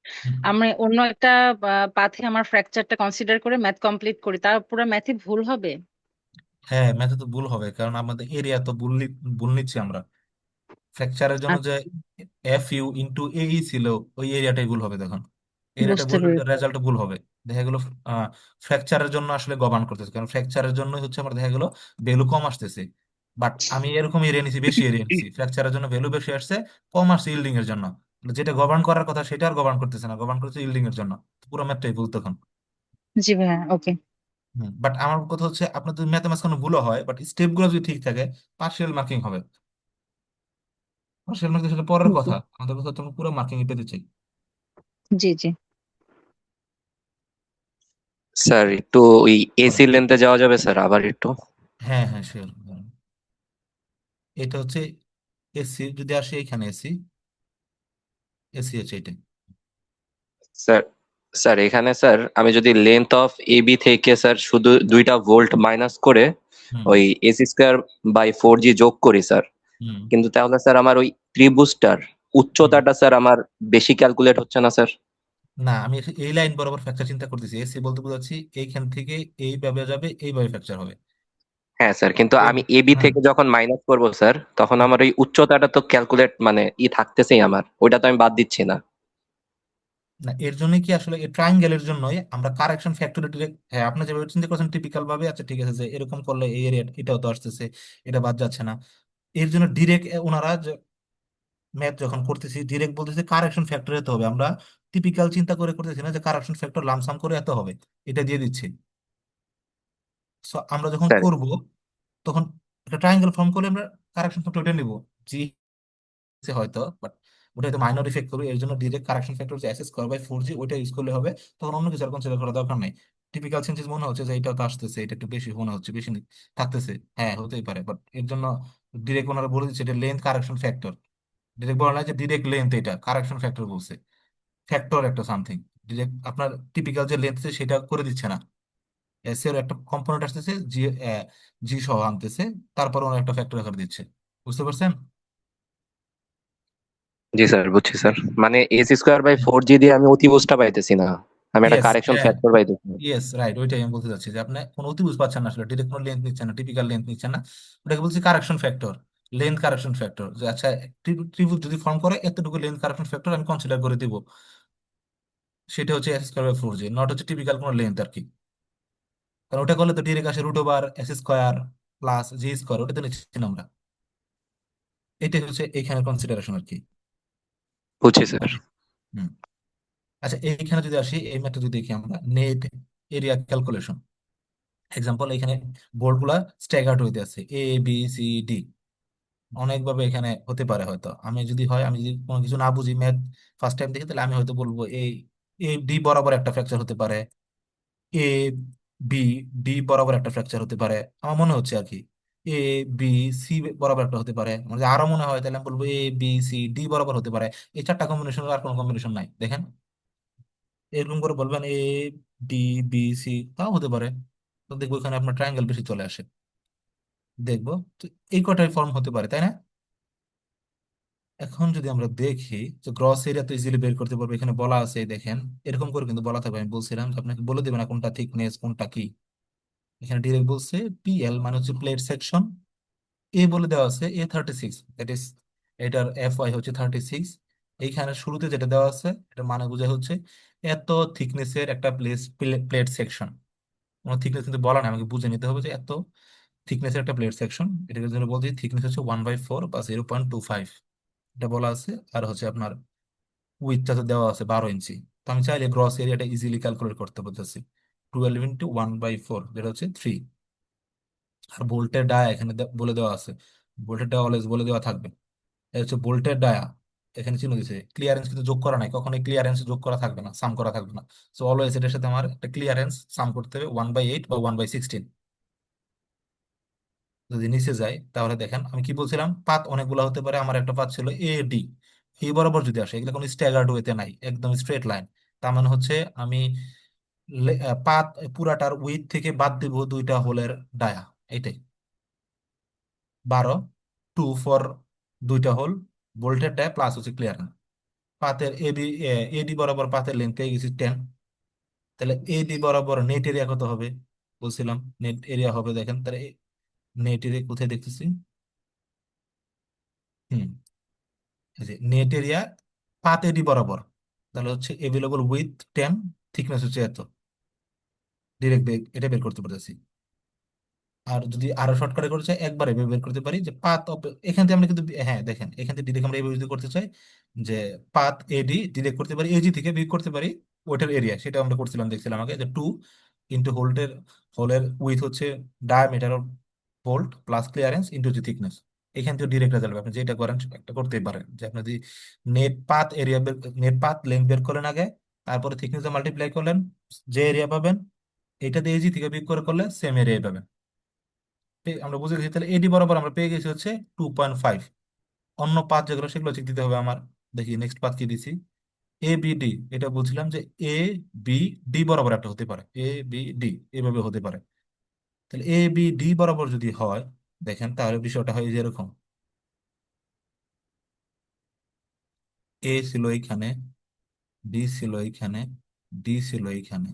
আমরা অন্য একটা পাথে আমার ফ্র্যাকচারটা কনসিডার করে ম্যাথ কমপ্লিট করি, তার পুরো ম্যাথই ভুল হবে? হ্যাঁ ম্যাথে তো ভুল হবে, কারণ আমাদের এরিয়া তো ভুল নিচ্ছি আমরা। ফ্র্যাকচারের জন্য যে আচ্ছা, FU × AE ছিল, ওই এরিয়াটাই ভুল হবে তখন, এরিয়াটা বুঝতে ভুল হলে পেরেছি। রেজাল্ট ভুল হবে। দেখা গেলো ফ্র্যাকচারের জন্য আসলে গভর্ন করতেছে, কারণ ফ্র্যাকচারের জন্য হচ্ছে আমার দেখা গেলো ভ্যালু কম আসতেছে, বাট আমি এরকম এরিয়া নিছি, বেশি এরিয়া নিছি, ফ্র্যাকচারের জন্য ভ্যালু বেশি আসছে, কম আসছে ইল্ডিং এর জন্য। যেটা গভর্ন করার কথা সেটা আর গভর্ন করতেছে না, গভর্ন করতেছে ইল্ডিং এর জন্য। পুরো ম্যাথটাই ভুল তখন। জি ভাইয়া, ওকে। বাট আমার কথা হচ্ছে আপনার যদি ম্যাথে মাঝখানে ভুলও হয়, বাট স্টেপ গুলো যদি ঠিক থাকে, পার্শিয়াল মার্কিং হবে। পার্শিয়াল মার্কিং সেটা পরের কথা, আমাদের কথা তুমি পুরো মার্কিং পেতে চাই। জি জি। স্যার একটু ওই বলেন। এসি লেনতে যাওয়া যাবে স্যার আবার একটু? হ্যাঁ হ্যাঁ শিওর। এটা হচ্ছে এসি, যদি আসে এখানে এসি, এসি হচ্ছে এটা। স্যার, স্যার এখানে স্যার আমি যদি লেন্থ অফ এবি থেকে স্যার শুধু 2টা ভোল্ট মাইনাস করে হুম ওই S² বাই 4G যোগ করি স্যার, হুম। কিন্তু তাহলে স্যার আমার ওই ত্রিভুজটার হুম। উচ্চতাটা স্যার আমার বেশি ক্যালকুলেট হচ্ছে না স্যার? না আমি এই লাইন বরাবর ফ্র্যাকচার চিন্তা করতেছি, এসি বলতে বোঝাচ্ছি এইখান থেকে এইভাবে যাবে, এইভাবে ফ্র্যাকচার হবে। হ্যাঁ স্যার, কিন্তু এই- আমি এবি হ্যাঁ থেকে যখন মাইনাস করবো স্যার, তখন হ্যাঁ। আমার ওই উচ্চতাটা তো ক্যালকুলেট মানে থাকতেছেই আমার, ওইটা তো আমি বাদ দিচ্ছি না। না এর জন্য কি আসলে এই ট্রায়াঙ্গেলের জন্যই আমরা কারেকশন ফ্যাক্টরে ডিরেক্ট, হ্যাঁ আপনি যেভাবে চিন্তা করছেন টিপিক্যাল ভাবে, আচ্ছা ঠিক আছে যে এরকম করলে এই এরিয়া এটাও তো আসতেছে, এটা বাদ যাচ্ছে না। এর জন্য ডিরেক্ট ওনারা ম্যাথ যখন করতেছি ডিরেক্ট বলতেছি কারেকশন ফ্যাক্টর এত হবে, আমরা টিপিক্যাল চিন্তা করে করতেছি না যে কারেকশন ফ্যাক্টর লামসাম করে এত হবে, এটা দিয়ে দিচ্ছি। সো আমরা যখন স্যার করব তখন একটা ট্রায়াঙ্গেল ফর্ম করলে আমরা কারেকশন ফ্যাক্টর ওটা নিব, জি হয়তো, বাট ওটা হয়তো মাইনর ইফেক্ট করবে, এর জন্য ডিরেক্ট কারেকশন ফ্যাক্টর যে S² বাই 4G ওইটা ইউজ করলে হবে। তখন অন্য কিছু আর কনসিডার করার দরকার নাই। টিপিক্যাল চেঞ্জেস মনে হচ্ছে যে এটা তো আসতেছে, এটা একটু বেশি মনে হচ্ছে, বেশি থাকতেছে, হ্যাঁ হতেই পারে, বাট এর জন্য ডিরেক্ট ওনারা বলে দিচ্ছে এটা লেন্থ কারেকশন ফ্যাক্টর। ডিরেক্ট বলা না যে ডিরেক্ট লেন্থ, এটা কারেকশন ফ্যাক্টর বলছে, ফ্যাক্টর একটা সামথিং, ডিরেক্ট আপনার টিপিক্যাল যে লেন্থ সেটা করে দিচ্ছে না। এস এর একটা কম্পোনেন্ট আসতেছে, জি জি সহ আনতেছে, তারপর ওরা একটা ফ্যাক্টর আকার দিচ্ছে। বুঝতে পারছেন? জি স্যার, বুঝছি স্যার। মানে S² / 4G দিয়ে আমি অতিভুজটা পাইতেছি না, আমি একটা ইয়েস, কারেকশন হ্যাঁ, ফ্যাক্টর পাইতেছি। ইয়েস, রাইট, ওইটাই আমি বলতে চাচ্ছি যে আপনি কোনো অতিভুজ পাচ্ছেন না আসলে, ডিরেক্ট কোনো লেন্থ নিচ্ছেন না, টিপিক্যাল লেন্থ নিচ্ছেন না। ওটাকে বলছি correction factor, length correction factor. যে আচ্ছা, ত্রিভুজ যদি ফর্ম করে এতটুকু লেন্থ কারেকশন ফ্যাক্টর আমি কনসিডার করে দিব, সেটা হচ্ছে S²/4J, নট হচ্ছে টিপিক্যাল কোনো লেন্থ আর কি। কারণ ওটা করলে তো ডিরেক্ট আসে √/S² প্লাস G², ওটা তো নিচ্ছি না আমরা। এটাই হচ্ছে এইখানে কনসিডারেশন আর কি। বুঝছি স্যার। হুম। আচ্ছা, এইখানে যদি আসি, এই ম্যাথটা যদি দেখি আমরা, নেট এরিয়া ক্যালকুলেশন এক্সাম্পল, এখানে বোর্ড গুলা স্ট্যাগার্ড হইতে আছে, A B C D, অনেকভাবে এখানে হতে পারে। হয়তো আমি যদি কোনো কিছু না বুঝি, ম্যাথ ফার্স্ট টাইম দেখি, তাহলে আমি হয়তো বলবো A D বরাবর একটা ফ্র্যাকচার হতে পারে, A B D বরাবর একটা ফ্র্যাকচার হতে পারে, আমার মনে হচ্ছে আর কি। A B C বরাবর একটা হতে পারে, আমার যদি আরো মনে হয় তাহলে আমি বলবো A B C D বরাবর হতে পারে। এই চারটা কম্বিনেশন আর কোনো কম্বিনেশন নাই, দেখেন। এরকম করে বলবেন A D B C, তাও হতে পারে। তো দেখবো এখানে আপনার ট্রায়াঙ্গেল বেশি চলে আসে, দেখবো। তো এই কটাই ফর্ম হতে পারে, তাই না? এখন যদি আমরা দেখি যে গ্রস এরিয়া তো ইজিলি বের করতে পারবো, এখানে বলা আছে, এই দেখেন, এরকম করে কিন্তু বলা থাকবে। আমি বলছিলাম যে আপনাকে বলে দেবে না কোনটা থিকনেস কোনটা কি। এখানে ডিরেক্ট বলছে PL মানে হচ্ছে প্লেট সেকশন, এ বলে দেওয়া আছে A36, দ্যাট ইজ এটার FY হচ্ছে 36। এইখানে শুরুতে যেটা দেওয়া আছে এটা মানে বোঝা হচ্ছে এত থিকনেসের একটা প্লেট সেকশন। কোনো থিকনেস কিন্তু বলা না, আমাকে বুঝে নিতে হবে যে এত থিকনেসের একটা প্লেট সেকশন। এটার জন্য বলছি থিকনেস হচ্ছে 1/4 বা 0.25, এটা বলা আছে। আর হচ্ছে আপনার উইথটা তো দেওয়া আছে 12 ইঞ্চি। তো আমি চাইলে গ্রস এরিয়াটা ইজিলি ক্যালকুলেট করতে বলতেছি, 12 × 1/4, যেটা হচ্ছে 3। আর ভোল্টের ডায়া এখানে বলে দেওয়া আছে, ভোল্টের ডায়া অলওয়েজ বলে দেওয়া থাকবে। এটা হচ্ছে ভোল্টের ডায়া, এখানে চিহ্ন দিয়েছে। ক্লিয়ারেন্স কিন্তু যোগ করা নাই, কখনোই ক্লিয়ারেন্স যোগ করা থাকবে না, সাম করা থাকবে না। সো অলওয়েজ এটার সাথে আমার একটা ক্লিয়ারেন্স সাম করতে হবে 1/8 বা 1/16। যদি নিচে যাই তাহলে দেখেন আমি কি বলছিলাম, পাত অনেকগুলো হতে পারে। আমার একটা পাত ছিল AD, এই বরাবর যদি আসে, এগুলো কোনো স্ট্যাগার্ড ওয়েতে নাই, একদম স্ট্রেট লাইন। তার মানে হচ্ছে আমি পাত পুরাটার উইথ থেকে বাদ দিব দুইটা হোলের ডায়া, এটাই 12, 2 ফর দুইটা হোল, ভোল্টের ডায়া প্লাস হচ্ছে ক্লিয়ারেন্স। পাতের AD বরাবর পাতের লেন্থ পেয়ে গেছি 10। তাহলে AD বরাবর নেট এরিয়া কত হবে বলছিলাম, নেট এরিয়া হবে, দেখেন তাহলে নেট এরিয়া কোথায় দেখতেছি, হুম, নেট এরিয়া পাত AD বরাবর, তাহলে হচ্ছে এভেলেবল উইথ 10, থিকনেস হচ্ছে এত, ডিরেক্ট এটা বের করতে পারতেছি। আর যদি আরো শর্টকাটে করতে চাই, একবারে বের বের করতে পারি যে পাথ অফ, এখান থেকে আমরা কিন্তু, হ্যাঁ দেখেন, এখান থেকে ডিরেক্ট আমরা এইভাবে যদি করতে চাই যে পাথ AD ডিরেক্ট করতে পারি, AG থেকে বিয়োগ করতে পারি ওইটার এরিয়া, সেটা আমরা করছিলাম, দেখছিলাম আগে, যে 2 × হোলের উইথ হচ্ছে diameter of volt plus clearance into যে থিকনেস। এখান থেকে ডিরেক্ট রেজাল্ট হবে। আপনি যেটা করেন একটা করতেই পারেন, যে আপনি যদি নেট পাথ লেন্থ বের করলেন আগে, তারপরে থিকনেস মাল্টিপ্লাই করলেন, যে এরিয়া পাবেন এটা দিয়ে AG থেকে বিয়োগ করে করলে সেম এরিয়া পাবেন। আমরা বুঝে গেছি, তাহলে AD বরাবর আমরা পেয়ে গেছি হচ্ছে 2.5। অন্য পাঁচ যেগুলো সেগুলো চেক দিতে হবে আমার। দেখি নেক্সট পাঁচ কি দিছি, ABD, এটা বলছিলাম যে ABD বরাবর একটা হতে পারে, ABD এভাবে হতে পারে। তাহলে ABD বরাবর যদি হয়, দেখেন তাহলে বিষয়টা হয় যেরকম, A ছিল এইখানে, B ছিল এইখানে, D ছিল এইখানে।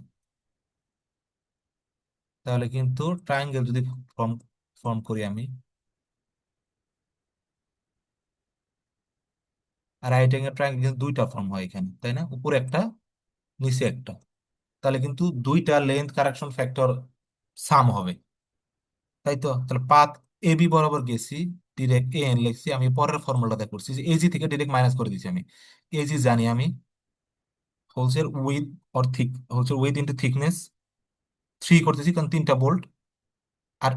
তাহলে কিন্তু ট্রায়াঙ্গেল যদি ফর্ম ফর্ম করি আমি, আর রাইট অ্যাঙ্গেল ট্রায়াঙ্গেল কিন্তু দুইটা ফর্ম হয় এখানে, তাই না? উপরে একটা, নিচে একটা। তাহলে কিন্তু দুইটা লেন্থ কারেকশন ফ্যাক্টর সাম হবে, তাই তো? তাহলে পাথ AB বরাবর গেছি, ডিরেক্ট AN লিখছি, আমি পরের ফর্মুলাটা করছি যে AG থেকে ডিরেক্ট মাইনাস করে দিচ্ছি আমি। AG জানি আমি, হোলসের উইথ অর থিক, হোলসের উইথ ইন্টু থিকনেস 3 করতেছি, কারণ 3টা বোল্ট। আর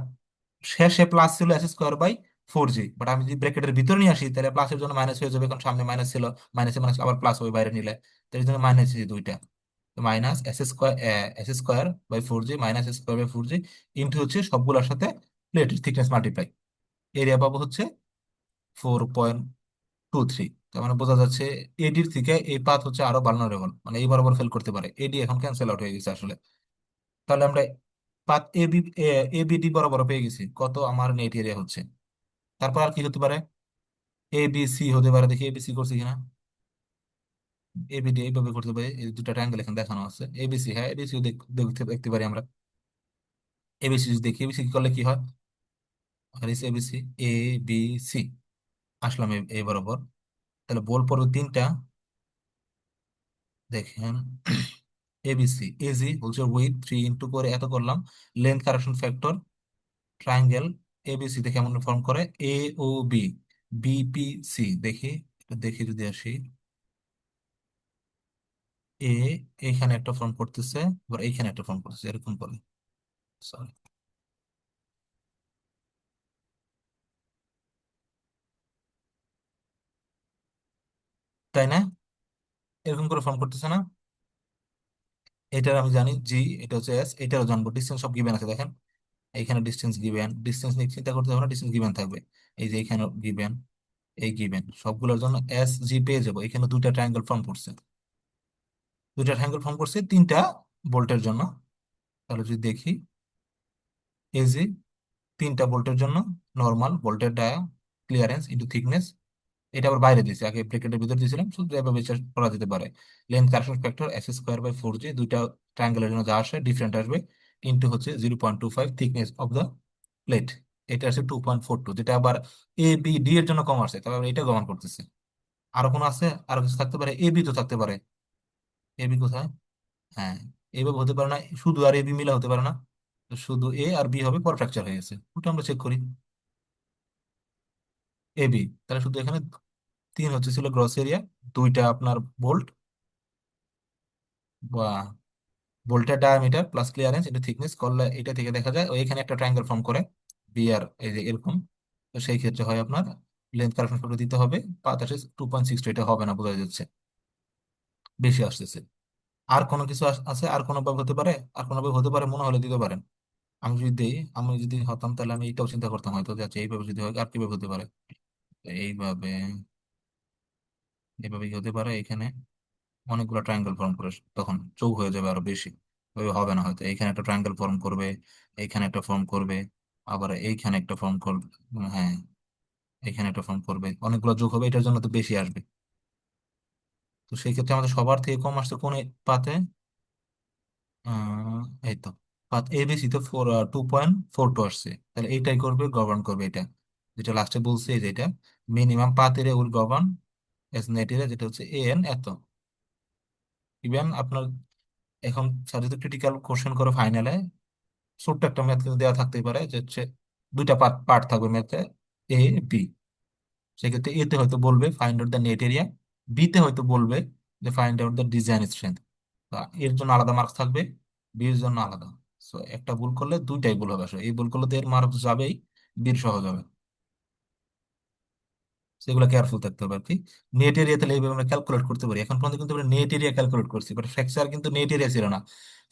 শেষে প্লাস ছিল S²/4G, বাট আমি যদি ব্র্যাকেটের ভিতরে নিয়ে আসি তাহলে প্লাসের জন্য মাইনাস হয়ে যাবে, কারণ সামনে মাইনাস ছিল, মাইনাসে মাইনাস আবার প্লাস হবে বাইরে নিলে। তাই এই জন্য মাইনাস দুইটা, minus S²/4G minus S²/4G into হচ্ছে সবগুলোর সাথে প্লেটের থিকনেস মাল্টিপ্লাই, এরিয়া পাবো হচ্ছে 4.23। তার মানে বোঝা যাচ্ছে ADর থেকে এই পাথ হচ্ছে আরো ভালনারেবল, মানে এই বরাবর ফেল করতে পারে। AD এখন ক্যান্সেল আউট হয়ে গেছে আসলে। তাহলে আমরা পাত এ বি ডি বরাবর পেয়ে গেছি কত আমার নেট এরিয়া হচ্ছে। তারপর আর কি হতে পারে, এ বি সি হতে পারে, দেখি এ বি সি করছি কিনা। এ বি ডি এইভাবে করতে পারি, এই দুটো ট্রায়াঙ্গেল এখানে দেখানো আছে। এ বি সি, হ্যাঁ এ বি সি দেখতে দেখতে পারি আমরা। এ বি সি যদি দেখি, এ বি সি করলে কি হয়, আর A B C, A B C আসলাম এই বরাবর। তাহলে বল পড়বে তিনটা, দেখেন এবিসি এজি হচ্ছে উইথ 3 করে এত করলাম, length correction factor triangle ABC দেখে কেমন ফর্ম করে, এ ও বি, বিপিসি দেখি, এটা দেখি যদি আসি, এ এইখানে একটা ফর্ম করতেছে, আবার এইখানে একটা ফর্ম করতেছে, এরকম করে, সরি, তাই না, এরকম করে ফর্ম করতেছে না। এটার আমি জানি জি, এটা হচ্ছে এস, এটারও জানবো, ডিস্টেন্স সব গিভেন আছে দেখেন, এইখানে ডিস্টেন্স গিভেন, ডিস্টেন্স নিয়ে চিন্তা করতে হবে না, ডিস্টেন্স গিভেন থাকবে, এই যে এইখানে গিভেন, এই গিভেন সবগুলোর জন্য এস জি পেয়ে যাবো। এখানে দুইটা ট্রায়াঙ্গেল ফর্ম করছে, দুইটা ট্রায়াঙ্গেল ফর্ম করছে তিনটা বোল্টের জন্য। তাহলে যদি দেখি, এজি তিনটা বোল্টের জন্য নর্মাল বোল্টের ডায়া ক্লিয়ারেন্স ইন্টু থিকনেস, এটা আবার বাইরে দিয়েছি, আগে ব্রেকেটের ভিতর দিয়েছিলাম, শুধু এভাবে বিচার করা যেতে পারে। লেন্থ কারেকশন ফ্যাক্টর S²/4J, দুইটা ট্রায়াঙ্গেলের জন্য যা আসে ডিফারেন্ট আসবে, ইন্টু হচ্ছে 0.25 থিকনেস অফ দ্য প্লেট, এটা আছে 2.42, যেটা আবার এ বি ডি এর জন্য কম আসে, তবে এটা গমন করতেছে। আরো কোনো আছে, আরো কিছু থাকতে পারে, এ বি তো থাকতে পারে, এ বি কোথায়, হ্যাঁ এইভাবে হতে পারে না, শুধু আর এ বি মিলা হতে পারে না, তো শুধু এ আর বি হবে, পর ফ্র্যাকচার হয়ে গেছে, ওটা আমরা চেক করি। এ বি, তাহলে শুধু এখানে তিন হচ্ছে ছিল গ্রস এরিয়া, দুইটা আপনার বোল্ট বা বোল্টের ডায়ামিটার প্লাস ক্লিয়ারেন্স এটা থিকনেস করলে এটা থেকে দেখা যায় ও এখানে একটা ট্রায়াঙ্গেল ফর্ম করে, বি আর এই যে এরকম, তো সেই ক্ষেত্রে হয় আপনার লেন্থ কারেকশন ফ্যাক্টর দিতে হবে, 5 আসে 2.62, এটা হবে না, বোঝা যাচ্ছে বেশি আসতেছে। আর কোনো কিছু আছে, আর কোনো ভাবে হতে পারে, আর কোনো ভাবে হতে পারে মনে হলে দিতে পারেন। আমি যদি দিই, আমি যদি হতাম তাহলে আমি এটাও চিন্তা করতাম হয়তো যে আচ্ছা এইভাবে যদি হয় আর কিভাবে হতে পারে, তো এইভাবে, এভাবে কি হতে পারে, এখানে অনেকগুলো ট্রায়াঙ্গেল ফর্ম করে তখন চৌ হয়ে যাবে আরো বেশি, ওই হবে না হয়তো, এইখানে একটা ট্রায়াঙ্গেল ফর্ম করবে, এইখানে একটা ফর্ম করবে, আবার এইখানে একটা ফর্ম করবে, হ্যাঁ এইখানে একটা ফর্ম করবে, অনেকগুলো যোগ হবে, এটার জন্য তো বেশি আসবে। তো সেই ক্ষেত্রে আমাদের সবার থেকে কম আসছে কোন পাতে, এই তো পাত এবিসি তো 2.42 আসছে, তাহলে এইটাই করবে, গভর্ন করবে এটা, যেটা লাস্টে বলছে এই যে এটা মিনিমাম পাত area will govern as net area, যেটা হচ্ছে এ এন এত। ইভেন আপনার এখন স্যার যদি ক্রিটিক্যাল কোশ্চেন করে ফাইনালে, ছোট্ট একটা ম্যাথ কিন্তু দেওয়া থাকতেই পারে যে হচ্ছে দুইটা পার্ট পার্ট থাকবে ম্যাথে, এ বি, সেক্ষেত্রে এতে হয়তো বলবে find out the net area, বিতে হয়তো বলবে যে find out the design strength, এর জন্য আলাদা মার্কস থাকবে, বি এর জন্য আলাদা। সো একটা ভুল করলে দুইটাই ভুল হবে আসলে, এই ভুল করলে তো এর মার্কস যাবেই, বির সহজ হবে, সেগুলো কেয়ারফুল থাকতে হবে আর কি। নেট এরিয়া তাহলে এইভাবে আমরা ক্যালকুলেট করতে পারি, এখন পর্যন্ত কিন্তু আমরা নেট এরিয়া ক্যালকুলেট করছি, বাট ফ্র্যাকচার কিন্তু নেট এরিয়া ছিল না,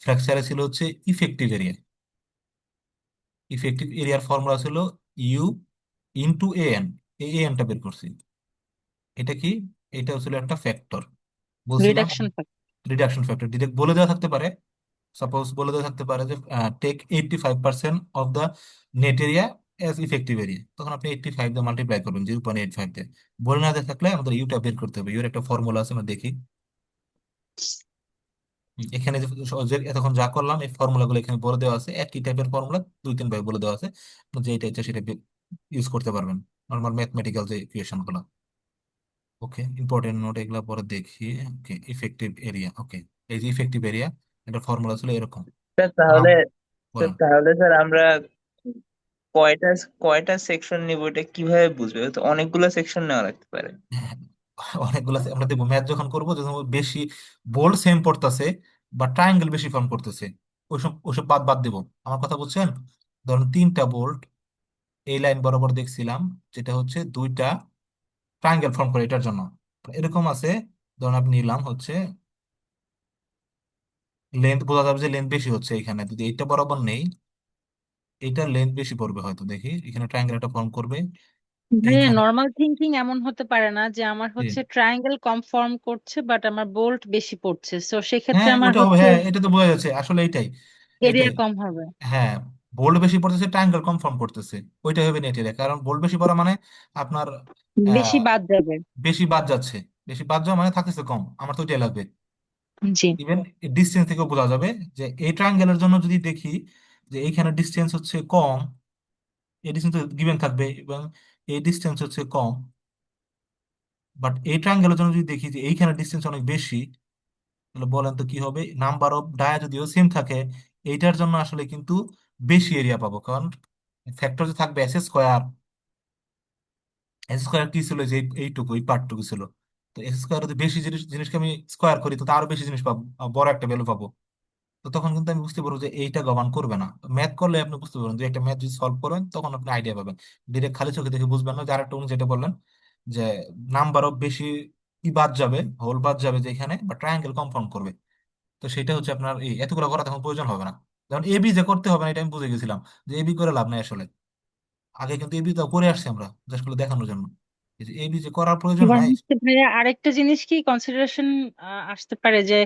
ফ্র্যাকচারে ছিল হচ্ছে ইফেক্টিভ এরিয়া। ইফেক্টিভ এরিয়ার ফর্মুলা ছিল ইউ ইন্টু এ এন, এই এ এনটা বের করছি, এটা কি, এটা ছিল একটা ফ্যাক্টর বলছিলাম, রিডাকশন। রিডাকশন ফ্যাক্টর ডিরেক্ট বলে দেওয়া থাকতে পারে, সাপোজ বলে দেওয়া থাকতে পারে যে take 85% of the net area as effective area, তখন আপনি 85 দিয়ে মাল্টিপ্লাই করবেন 0.85 দিয়ে, বলে না দেওয়া থাকলে আমাদের ইউটা বের করতে হবে, ইউর একটা ফর্মুলা আছে আমরা দেখি। এখানে যে এতক্ষণ যা করলাম এই ফর্মুলা গুলো এখানে বলে দেওয়া আছে, একই টাইপের ফর্মুলা দুই তিন ভাবে বলে দেওয়া আছে, আপনি যেটা ইচ্ছা সেটা ইউজ করতে পারবেন, নর্মাল ম্যাথমেটিক্যাল যে ইকুয়েশন গুলো। ওকে, ইম্পর্টেন্ট নোট এগুলা পরে দেখি। ওকে, ইফেক্টিভ এরিয়া, ওকে, এই যে ইফেক্টিভ এরিয়া, এটা ফর্মুলা ছিল এরকম। স্যার নাম তাহলে স্যার বলেন। তাহলে স্যার আমরা কয়টা কয়টা সেকশন নিব এটা কিভাবে বুঝবে? তো অনেকগুলো সেকশন নেওয়া লাগতে পারে। হ্যাঁ, অনেকগুলো আমরা দেখবো ম্যাথ যখন করবো, যখন বেশি বোল্ড সেম পড়তেছে বা ট্রায়াঙ্গেল বেশি ফর্ম করতেছে, ওইসব ওইসব বাদ বাদ দেবো, আমার কথা বুঝছেন। ধরুন তিনটা বোল্ট এই লাইন বরাবর দেখছিলাম, যেটা হচ্ছে দুইটা ট্রায়াঙ্গেল ফর্ম করে এটার জন্য, এরকম আছে, ধরুন আপনি নিলাম হচ্ছে লেন্থ, বোঝা যাবে যে লেন্থ বেশি হচ্ছে এখানে, যদি এইটা বরাবর নেই, এইটার লেন্থ বেশি পড়বে হয়তো, দেখি এখানে ট্রায়াঙ্গেল একটা ফর্ম করবে ভাইয়া এইখানে। নর্মাল থিঙ্কিং এমন হতে পারে না যে আমার জি। হচ্ছে ট্রায়াঙ্গেল কম ফর্ম করছে বাট আমার বোল্ট বেশি পড়ছে, তো সেক্ষেত্রে হ্যাঁ আমার ওটা হবে, হচ্ছে হ্যাঁ এটা তো বোঝা যাচ্ছে আসলে এইটাই, এরিয়া এটাই। কম হবে। হ্যাঁ, বোল্ড বেশি পড়তেছে, ট্রায়াঙ্গেল কম ফর্ম করতেছে, ওইটা হবে নেট এরিয়া। কারণ বোল্ড বেশি পড়া মানে আপনার বেশি আহ, বাদ যাবে। বেশি বাদ যাচ্ছে, বেশি বাদ যাওয়া মানে থাকতেছে কম, আমার তো ওইটাই লাগবে। জি। ইভেন ডিস্টেন্স থেকেও বোঝা যাবে যে এই ট্রায়াঙ্গেলের জন্য যদি দেখি যে এইখানে ডিস্টেন্স হচ্ছে কম, এই ডিস্টেন্স গিভেন থাকবে এবং এই ডিস্টেন্স হচ্ছে কম, বাট এই ট্রায়াঙ্গেলের জন্য যদি দেখি যে এইখানে ডিস্টেন্স অনেক বেশি, তাহলে বলেন তো কি হবে? নাম্বার অফ ডায়া যদিও সেম থাকে, এইটার জন্য আসলে কিন্তু বেশি এরিয়া পাবো। কারণ ফ্যাক্টর যে থাকবে এস স্কোয়ার, এস স্কোয়ার কি ছিল যে এইটুকু, এই পার্টটুকু ছিল। তো এস স্কোয়ার যদি বেশি জিনিসকে আমি স্কোয়ার করি তো আরো বেশি জিনিস পাবো, বড় একটা ভ্যালু পাবো। তো তখন কিন্তু আমি বুঝতে পারবো যে এইটা গভর্ন করবে না। ম্যাথ করলে আপনি বুঝতে পারবেন, যে একটা ম্যাথ যদি সলভ করেন তখন আপনি আইডিয়া পাবেন। ডিরেক্ট খালি চোখে দেখে বুঝবেন না। যে আরেকটা উনি যেটা বললেন যে নাম্বার অফ বেশি ই বাদ যাবে, হোল বাদ যাবে যেখানে, বা ট্রায়াঙ্গেল কনফার্ম করবে। তো সেটা হচ্ছে আপনার এই এতগুলো করা তখন প্রয়োজন হবে না। যেমন এবি যে করতে হবে না, এটা আমি বুঝে গেছিলাম যে এবি করে লাভ নাই আসলে। আগে কিন্তু এবি তো করে আসছি আমরা জাস্ট করে দেখানোর জন্য, এবি যে করার প্রয়োজন এবার নাই। হচ্ছে ভাইয়া আরেকটা জিনিস কি কনসিডারেশন আসতে পারে, যে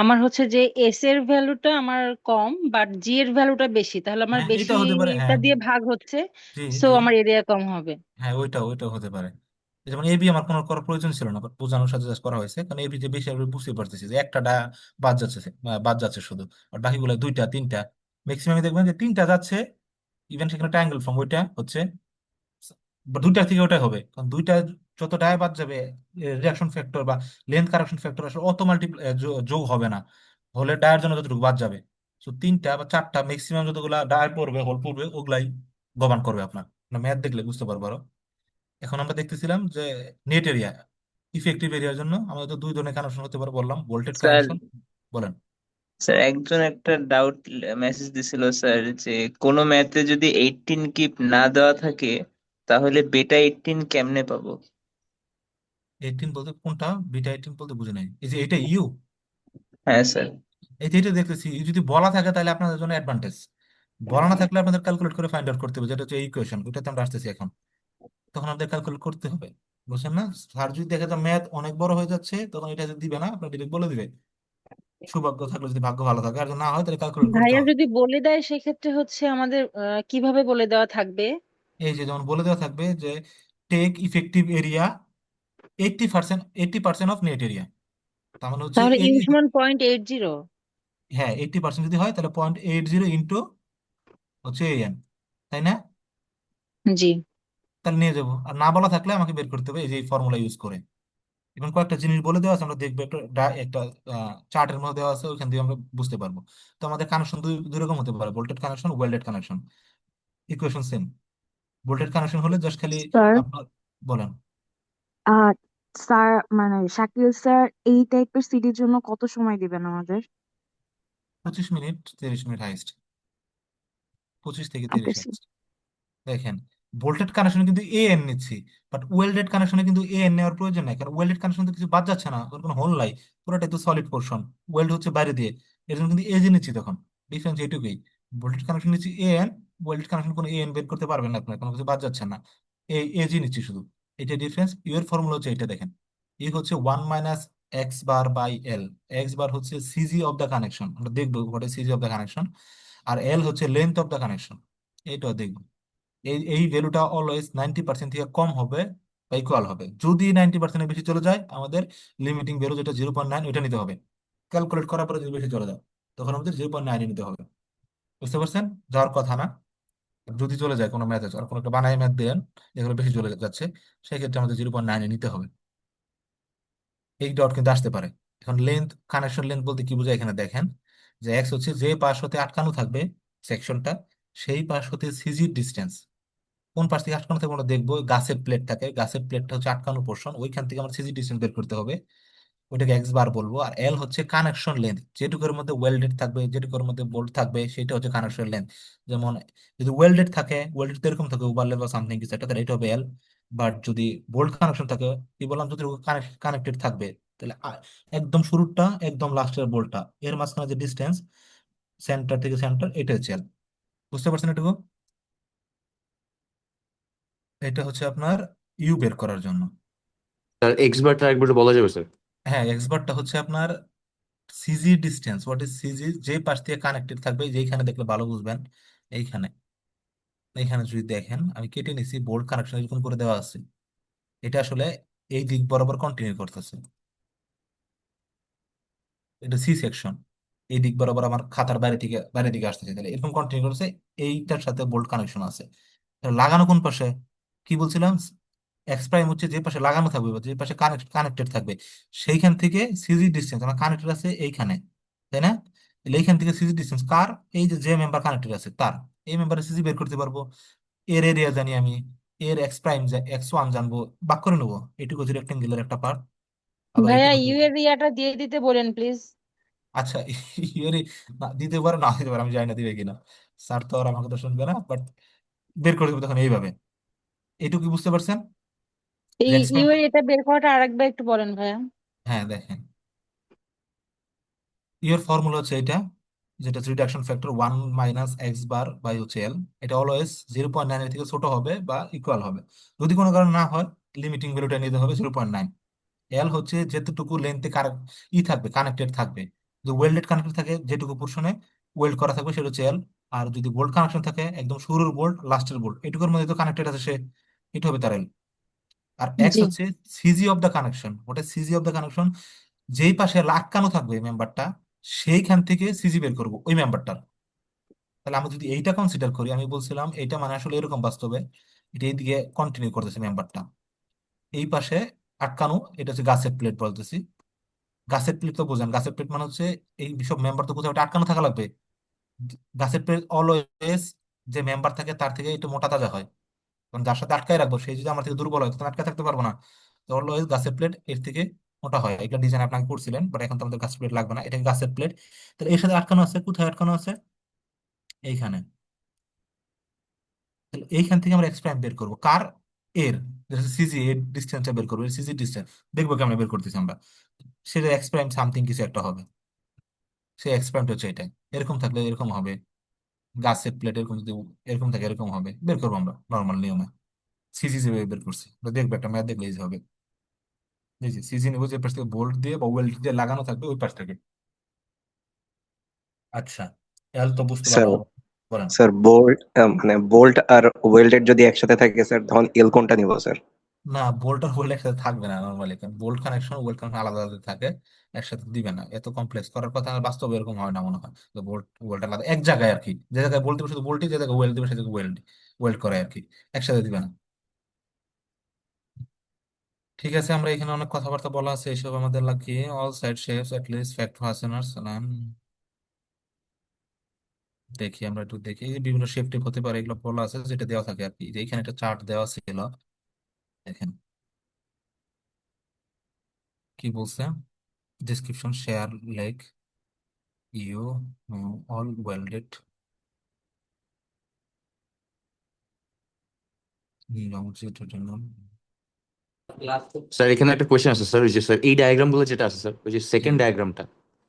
আমার হচ্ছে যে এস এর ভ্যালুটা আমার কম বাট জি এর ভ্যালুটা বেশি, তাহলে আমার হ্যাঁ, এটা হতে পারে, বেশিটা হ্যাঁ। দিয়ে ভাগ হচ্ছে, জি, সো জি। আমার এরিয়া কম হবে। হ্যাঁ, ওইটাও হতে পারে। যেমন এবি আমার কোনো করার প্রয়োজন ছিল না, but বোঝানোর সাথে just করা হয়েছে, কারণ এবি যে বেশি আমি বুঝতে পারতেছি যে একটা বাদ যাচ্ছে, বাদ যাচ্ছে শুধু। আর বাকিগুলো দুইটা তিনটা, ম্যাক্সিমাম দেখবেন যে তিনটা যাচ্ছে। ইভেন সেখানে ট্রায়াঙ্গেল ফর্ম ওইটা হচ্ছে, বা দুইটার থেকে ওটা হবে, কারণ দুইটা যত ডায় বাদ যাবে, রিয়াকশন ফ্যাক্টর বা লেন্থ কারেকশন ফ্যাক্টর আসলে অত যোগ হবে না। হলে ডায়ের জন্য যতটুকু বাদ যাবে, তো তিনটা বা চারটা ম্যাক্সিমাম যতগুলা ডায় পড়বে, হোল পড়বে, ওগুলাই গবান করবে আপনার। ম্যাথ দেখলে বুঝতে পারবো আরো। এখন আমরা দেখতেছিলাম যে নেট এরিয়া, ইফেক্টিভ এরিয়ার জন্য আমাদের তো দুই ধরনের কানেকশন হতে পারে বললাম, ভোল্টেজ স্যার, কানেকশন। বলেন। স্যার একজন একটা ডাউট মেসেজ দিছিল স্যার, যে কোনো ম্যাথে যদি 18 কিপ না দেওয়া থাকে তাহলে বেটা 18 কেমনে পাবো? 18 বলতে কোনটা? বিটা 18 বলতে বুঝে নাই, এই যে এটা ইউ, হ্যাঁ স্যার। এই যে এটা দেখতেছি ইউ যদি বলা থাকে তাহলে আপনাদের জন্য অ্যাডভান্টেজ, বলা না থাকলে আপনাদের ক্যালকুলেট করে ফাইন্ড আউট করতে হবে, যেটা হচ্ছে ইকুয়েশন, ওইটাতে আমরা আসতেছি এখন। তখন আপনাদের ক্যালকুলেট করতে হবে, বুঝছেন না? স্যার যদি দেখে যে ম্যাথ অনেক বড় হয়ে যাচ্ছে, তখন এটা যদি দিবে না, আপনার ডিরেক্ট বলে দিবে। সৌভাগ্য থাকলে, যদি ভাগ্য ভালো থাকে, আর যদি না হয় তাহলে ক্যালকুলেট করতে ভাইয়া হবে। যদি বলে দেয় সেক্ষেত্রে হচ্ছে আমাদের কিভাবে বলে দেওয়া থাকবে? এই যে যেমন বলে দেওয়া থাকবে যে take effective area 80%, 80% of net area. তার মানে হচ্ছে তাহলে এই ইউ সমান 0.80। হ্যাঁ, 80% যদি হয় তাহলে 0.80 ইন্টু হচ্ছে এন, তাই না? জি। তাহলে নিয়ে যাবো। আর না বলা থাকলে আমাকে বের করতে হবে এই যে ফর্মুলা ইউজ করে। এবং কয়েকটা জিনিস বলে দেওয়া আছে, আমরা দেখবো একটা একটা চার্টের মধ্যে দেওয়া আছে, ওইখান থেকে আমরা বুঝতে পারবো। তো আমাদের কানেকশন দুই দুই রকম হতে পারে, voltage connection, welded connection. Equation same. Voltage connection হলে জাস্ট খালি স্যার, আপনার, বলেন। আহ স্যার মানে শাকিল স্যার এই টাইপের সিডির জন্য কত সময় দিবেন আমাদের? 25 মিনিট, 30 মিনিট হাইস্ট, 25 থেকে 30 ওকে স্যার। হাইস্ট। দেখেন, ভোল্টেড কানেকশনে কিন্তু এ এন নিচ্ছি, বাট ওয়েল্ডেড কানেকশনে কিন্তু এ এন নেওয়ার প্রয়োজন নাই, কারণ ওয়েল্ডেড কানেকশন তো কিছু বাদ যাচ্ছে না, ওর কোনো হোল নাই, পুরোটাই তো সলিড পোর্শন। ওয়েল্ড হচ্ছে বাইরে দিয়ে, এর জন্য কিন্তু এজি নিচ্ছি তখন। ডিফারেন্স এইটুকুই। ভোল্টেড কানেকশন নিচ্ছি এ এন, ওয়েল্ডেড কানেকশন কোনো এ এন বের করতে পারবেন না আপনার, কোনো কিছু বাদ যাচ্ছে না, এই এজি নিচ্ছি শুধু। এটা ডিফারেন্স। ইউ এর ফর্মুলা হচ্ছে এটা, দেখেন। ই হচ্ছে 1 - x bar by L. X bar হচ্ছে সিজি অফ দ্য কানেকশন, আমরা দেখবো what is CG of the connection. আর এল হচ্ছে লেন্থ অফ দ্য কানেকশন, এইটাও দেখবো। এই এই ভ্যালুটা অলওয়েজ 90% থেকে কম হবে বা ইকুয়াল হবে। যদি 90%-এর বেশি চলে যায়, আমাদের লিমিটিং ভ্যালু যেটা 0.9, ওইটা নিতে হবে। ক্যালকুলেট করার পরে যদি বেশি চলে যায়, তখন আমাদের 0.9 নিতে হবে। বুঝতে পারছেন? যাওয়ার কথা না। যদি চলে যায় কোনো ম্যাথ, আর কোনো একটা বানায় ম্যাথ দেন যেগুলো বেশি চলে যাচ্ছে, সেক্ষেত্রে আমাদের 0.9 নিতে হবে। এই ডট কিন্তু আসতে পারে। এখন লেন্থ, কানেকশন লেন্থ বলতে কি বোঝায় এখানে দেখেন, যে এক্স হচ্ছে যে পাশ হতে আটকানো থাকবে সেকশনটা, সেই পাশ হতে সিজির ডিস্টেন্স। কোন পাশ থেকে আটকানো থাকবে আমরা দেখবো, গাছের প্লেট থাকে, গাছের প্লেটটা হচ্ছে আটকানো পোর্শন, ওইখান থেকে আমার সিজি ডিস্টেন্স বের করতে হবে, ওইটাকে এক্স বার বলবো। আর এল হচ্ছে কানেকশন লেন্থ, যেটুকুর মধ্যে ওয়েল্ডেড থাকবে, যেটুকুর মধ্যে বোল্ট থাকবে, সেটা হচ্ছে কানেকশন লেন্থ। যেমন যদি ওয়েল্ডেড থাকে, ওয়েল্ডেড তো এরকম থাকে ওভারলেপ বা সামথিং কিছু একটা, তাহলে এটা হবে এল। বাট যদি বোল্ট কানেকশন থাকে, কি বললাম, যতটুকু কানেক্টেড থাকবে, তাহলে একদম শুরুটা একদম লাস্টের বোল্টটা, এর মাঝখানে যে ডিস্টেন্স সেন্টার থেকে সেন্টার, এটা হচ্ছে এল। বুঝতে পারছেন এটুকু? এটা হচ্ছে আপনার ইউ বের করার জন্য। স্যার এক্স বারটা একবার বলা যাবে স্যার? হ্যাঁ, এক্স বারটা হচ্ছে আপনার CG distance, what is CG, যে পাশ থেকে কানেক্টেড থাকবে, যেখানে দেখলে ভালো বুঝবেন, এইখানে, এইখানে যদি দেখেন আমি কেটে নিছি, বোল্ড কানেকশন এরকম করে দেওয়া আছে, এটা আসলে এই দিক বরাবর কন্টিনিউ করতেছে, এটা সি সেকশন, এই দিক বরাবর আমার খাতার বাইরে দিকে আসতেছে, তাহলে এরকম কন্টিনিউ করছে, এইটার সাথে বোল্ড কানেকশন আছে। তাহলে লাগানো কোন পাশে, কি বলছিলাম, এক্স প্রাইম হচ্ছে যে পাশে লাগানো থাকবে বা যে পাশে কানেক্টেড থাকবে, সেইখান থেকে সিজি ডিস্টেন্স আমার কানেক্টেড আছে এইখানে, তাই না? তাহলে এইখান থেকে সিজি ডিস্টেন্স কার, এই যে যে মেম্বার কানেক্টেড আছে তার, এই মেম্বারের সিজি বের করতে পারবো, এর এরিয়া জানি আমি, এর এক্স প্রাইম এক্স ওয়ান জানবো, ভাগ করে নেবো, এটুকু হচ্ছে রেক্টেঙ্গুলার একটা পার্ট, আবার ভাইয়া এইটুকু ইউ এর ইয়াটা দিয়ে দিতে বলেন প্লিজ। আচ্ছা এর দিতে পারে না দিতে পারে, আমি জানি না দিবে কিনা, স্যার তো আর আমাকে তো শুনবে না, বাট বের করে দেবো তখন এইভাবে, এইটুকু কি বুঝতে পারছেন? এই যে এক্স প্রাইম, ইউ এর এটা বের করাটা আরেকবার একটু বলেন ভাইয়া। হ্যাঁ দেখেন, ইওর ফর্মুলা হচ্ছে এটা, যেটা reduction factor 1 - x bar by হচ্ছে এল, এটা অলওয়েজ 0.9 এর থেকে ছোট হবে বা ইকুয়াল হবে, যদি কোনো কারণে না হয় লিমিটিং ভ্যালুটা নিতে হবে 0.9। এল হচ্ছে যেতটুকু লেন্থে থাকবে, কানেক্টেড থাকবে, যদি ওয়েল্ডেড কানেক্টেড থাকে যেটুকু পোর্শনে ওয়েল্ড করা থাকবে সেটা হচ্ছে এল, আর যদি বোল্ট কানেকশন থাকে একদম শুরুর বোল্ট লাস্টের বোল্ট এটুকুর মধ্যে তো কানেক্টেড আছে সে, এটা হবে তার এল। আর এক্স জি। হচ্ছে সিজি অফ দ্য কানেকশন, ওটা সিজি অফ দ্য কানেকশন, যেই পাশে আটকানো থাকবে মেম্বারটা, সেইখান থেকে সিজি বের করবো ওই মেম্বারটার। তাহলে আমি যদি এইটা কনসিডার করি, আমি বলছিলাম এইটা মানে আসলে এরকম বাস্তবে, এটা এইদিকে কন্টিনিউ করতেছে মেম্বারটা, এই পাশে আটকানো, এটা হচ্ছে গাছের প্লেট বলতেছি, গাছের প্লেট তো বোঝেন, গাছের প্লেট মানে হচ্ছে এই সব মেম্বার তো কোথাও একটা আটকানো থাকা লাগবে, গাছের প্লেট অলওয়েজ যে মেম্বার থাকে তার থেকে একটু মোটা তাজা হয়, কারণ যার সাথে আটকায় রাখবো সেই যদি আমার থেকে দুর্বল হয় তখন আটকে থাকতে পারবো না, তো অলওয়েজ গাছের প্লেট এর থেকে মোটা হয়, এগুলো ডিজাইন আপনাকে করছিলেন, বাট এখন তো আমাদের গাছের প্লেট লাগবে না, এটা গাছের প্লেট। তাহলে এর সাথে আটকানো আছে, কোথায় আটকানো আছে, এইখানে, তাহলে এইখান থেকে আমরা এক্স প্রাইম বের করবো কার, এর, সিজি এর ডিস্টেন্সটা বের করবো, সিজি ডিস্টেন্স দেখবো কেমন বের করতেছি আমরা, সেটা এক্স প্রাইম সামথিং কিছু একটা হবে, সেই এক্স প্রাইমটা হচ্ছে এটা, এরকম থাকলে এরকম হবে, গাছের প্লেট এরকম যদি এরকম থাকে এরকম হবে, বের করবো আমরা নর্মাল নিয়মে, সিজি যেভাবে বের করছি ওটা দেখবে, একটা ম্যাথ দেখলে easy হবে, এই যে সিজি নিবো যে পাশ থেকে বোল্ট দিয়ে বা ওয়েল্ড দিয়ে লাগানো থাকবে ওই পাশ থেকে। আচ্ছা, এল তো বুঝতে স্যার, পারলাম, বলেন। স্যার বোল্ট, মানে বোল্ট আর ওয়েল্ডেড যদি একসাথে থাকে স্যার, তখন এল কোনটা নিব স্যার? না, বোল্ট আর ওয়েল্ড একসাথে থাকবে না নর্মালি, কারণ বোল্ট কানেকশন ওয়েল্ড কানেকশন আলাদা আলাদা থাকে, একসাথে দিবে না, এত কমপ্লেক্স করার কথা না, বাস্তবে এরকম হয় না মনে হয়, তো বোল্ট ওয়েল্ড আলাদা এক জায়গায় আর কি, যে জায়গায় বোল্ট দিবে শুধু বোল্টই, যে জায়গায় ওয়েল্ড দিবে সে জায়গায় ওয়েল্ড ওয়েল্ড করে আর কি, একসাথে দিবে না। ঠিক আছে, আমরা এখানে অনেক কথাবার্তা বলা আছে, এসব আমাদের লাগিয়ে all side shapes at least fact fasteners, দেখি আমরা একটু দেখি, এই যে বিভিন্ন শেপ টেপ হতে পারে এগুলো বলা আছে, যেটা দেওয়া থাকে আর কি, যে এখানে একটা চার্ট দেওয়া ছিল, দেখেন কি বলছে, description shear lag U all welded sir এখানে একটা কোয়েশ্চেন আছে স্যার, ওই যে স্যার এই ডায়াগ্রাম গুলো যেটা আছে স্যার, ওই যে জি সেকেন্ড ডায়াগ্রামটা,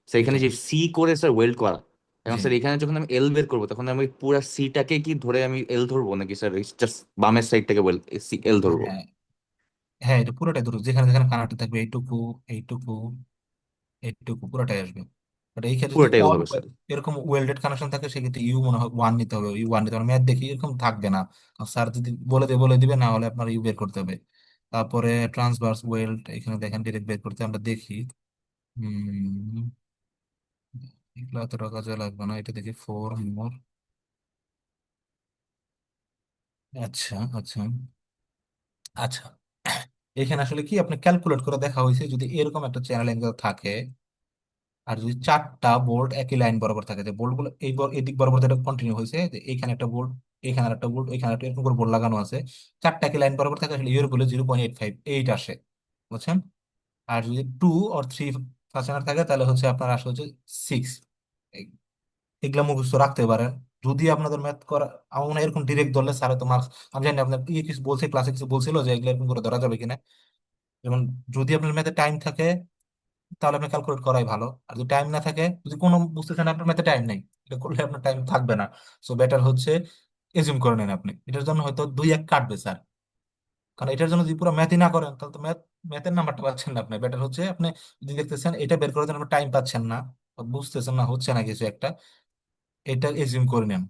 স্যার এখানে জি যে সি করে স্যার ওয়েল্ড করা, এখন জি, স্যার এখানে যখন আমি এল বের করবো তখন আমি পুরো সিটাকে কি ধরে আমি এল ধরবো, নাকি স্যার জাস্ট বামের সাইড থেকে সি এল ধরবো? হ্যাঁ হ্যাঁ, এটা পুরোটাই ধরো, যেখানে যেখানে কানাটা থাকবে এইটুকু এইটুকু এইটুকু পুরোটাই আসবে, বাট এই ক্ষেত্রে যদি পুরোটা এল অল হবে স্যার। এরকম ওয়েল্ডেড কানেকশন থাকে সেক্ষেত্রে ইউ মনে হয় ওয়ান নিতে হবে, ইউ ওয়ান নিতে হবে, ম্যাথ দেখি এরকম থাকবে না, স্যার যদি বলে দিবে, না হলে আপনার ইউ বের করতে হবে। তারপরে ট্রান্সভার্স ওয়েল্ড, এখানে দেখেন ডিরেক্ট বের করতে আমরা দেখি, হম এগুলো এতটা কাজে লাগবে না, এটা দেখি ফোর মোর, আচ্ছা আচ্ছা আচ্ছা, এখানে আসলে কি আপনি ক্যালকুলেট করে দেখা হয়েছে, যদি এরকম একটা চ্যানেল অ্যাঙ্গেল থাকে, আর যদি চারটা বোল্ট একই লাইন বরাবর থাকে, যে বোল্ট গুলো এই দিক বরাবর যেটা কন্টিনিউ হয়েছে, যে এইখানে একটা বোল্ট, এখানে একটা বোল্ট, এখানে একটা, এরকম করে বোল্ট লাগানো আছে, চারটা একই লাইন বরাবর থাকে, আসলে ইউর বলে 0.858 আসে, বুঝছেন? আর যদি 2 or 3 ফাংশনাল থাকে তাহলে হচ্ছে আপনার আসলে হচ্ছে 6, এগুলা মুখস্থ রাখতে পারেন, যদি আপনাদের ম্যাথ করা, আমার মনে হয় এরকম ডিরেক্ট ধরলে স্যার তো মার্কস, আমি জানি না আপনার ইয়ে কিছু বলছে ক্লাসে, কিছু বলছিল যে এগুলো এরকম করে ধরা যাবে কিনা, যেমন যদি আপনার ম্যাথে টাইম থাকে তাহলে আপনি ক্যালকুলেট করাই ভালো, আর যদি টাইম না থাকে, যদি কোনো বুঝতেছেন আপনার ম্যাথে টাইম নেই, এটা করলে আপনার টাইম থাকবে না, সো বেটার হচ্ছে এজিউম করে নেন আপনি, এটার জন্য হয়তো 2-1 কাটবে স্যার, কারণ এটার জন্য যদি পুরো ম্যাথই না করেন তাহলে তো ম্যাথের নাম্বারটা পাচ্ছেন না। আপনি বেটার হচ্ছে আপনি যদি দেখতেছেন এটা বের করার জন্য টাইম পাচ্ছেন না বা বুঝতেছেন না হচ্ছে না কিছু একটা, এটা এজিউম করে নেন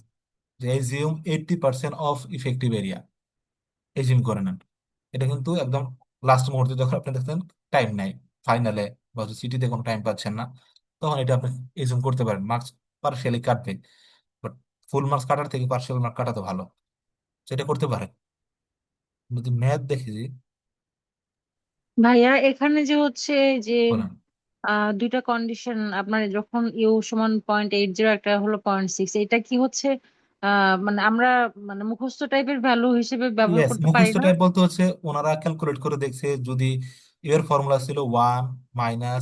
যে assume 80% of effective area, assume করে নেন। এটা কিন্তু একদম লাস্ট মুহূর্তে যখন আপনি দেখছেন টাইম নাই, ফাইনালে বা সিটিতে কোনো টাইম পাচ্ছেন না, তখন এটা আপনি এজিউম করতে পারেন মার্কস পার্শিয়ালি কাটবে। বাট ফুল মার্কস কাটার থেকে পার্শিয়াল মার্ক কাটা তো ভালো, সেটা করতে পারেন। যদি ম্যাথ দেখি ভাইয়া এখানে যে হচ্ছে যে বলেন। দুইটা কন্ডিশন আপনার, যখন ইউ সমান 0.80 একটা হলো 0.6, এটা কি হচ্ছে মানে আমরা মানে মুখস্থ টাইপের ভ্যালু হিসেবে ব্যবহার ইয়েস, করতে পারি মুখস্থ না? টাইপ বলতে হচ্ছে ওনারা ক্যালকুলেট করে দেখছে যদি এর ফর্মুলা ছিল 1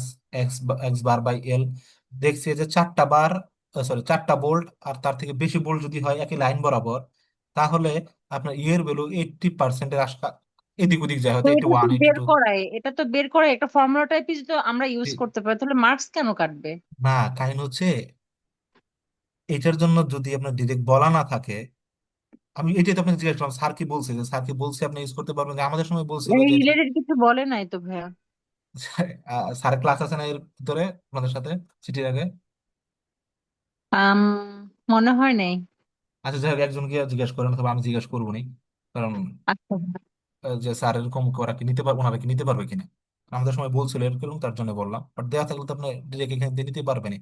- x বার/l, দেখছে যে 4টা বার, সরি 4টা বোল্ট আর তার থেকে বেশি বোল্ট যদি হয় একই লাইন বরাবর, তাহলে আপনার ইয়ের ভ্যালু 80%-এর আশা এদিক ওদিক যায়, তো হয়তো এটা তো 81, বের 82। করাই, এটা তো বের করাই একটা ফর্মুলা টাইপই তো আমরা ইউজ করতে পারি, তাহলে মার্কস কেন কাটবে? না, কাহিনী হচ্ছে এটার জন্য যদি আপনার ডিরেক্ট বলা না থাকে, আমি এটাই তো আপনাকে জিজ্ঞেস করলাম স্যার কি বলছে, যে স্যার কি বলছে আপনি ইউজ করতে পারবেন, যে আমাদের সময় বলছিল এই যে রিলেটেড কিছু বলে নাই তো ভাইয়া। স্যারের ক্লাস আছে না এর ভিতরে আপনাদের সাথে সিটির আগে? আম মনে হয় নাই। আচ্ছা যাই হোক, একজনকে জিজ্ঞেস করেন অথবা আমি জিজ্ঞেস করবো নি, কারণ আচ্ছা। যে স্যার এরকম ওরা কি নিতে পারবো, ওনারা কি নিতে পারবে কিনা। আমাদের সময় বলছিল এরকম, তার জন্য বললাম, বাট দেওয়া থাকলে তো আপনি ডিরেক্ট এখানে দিয়ে নিতে পারবেন।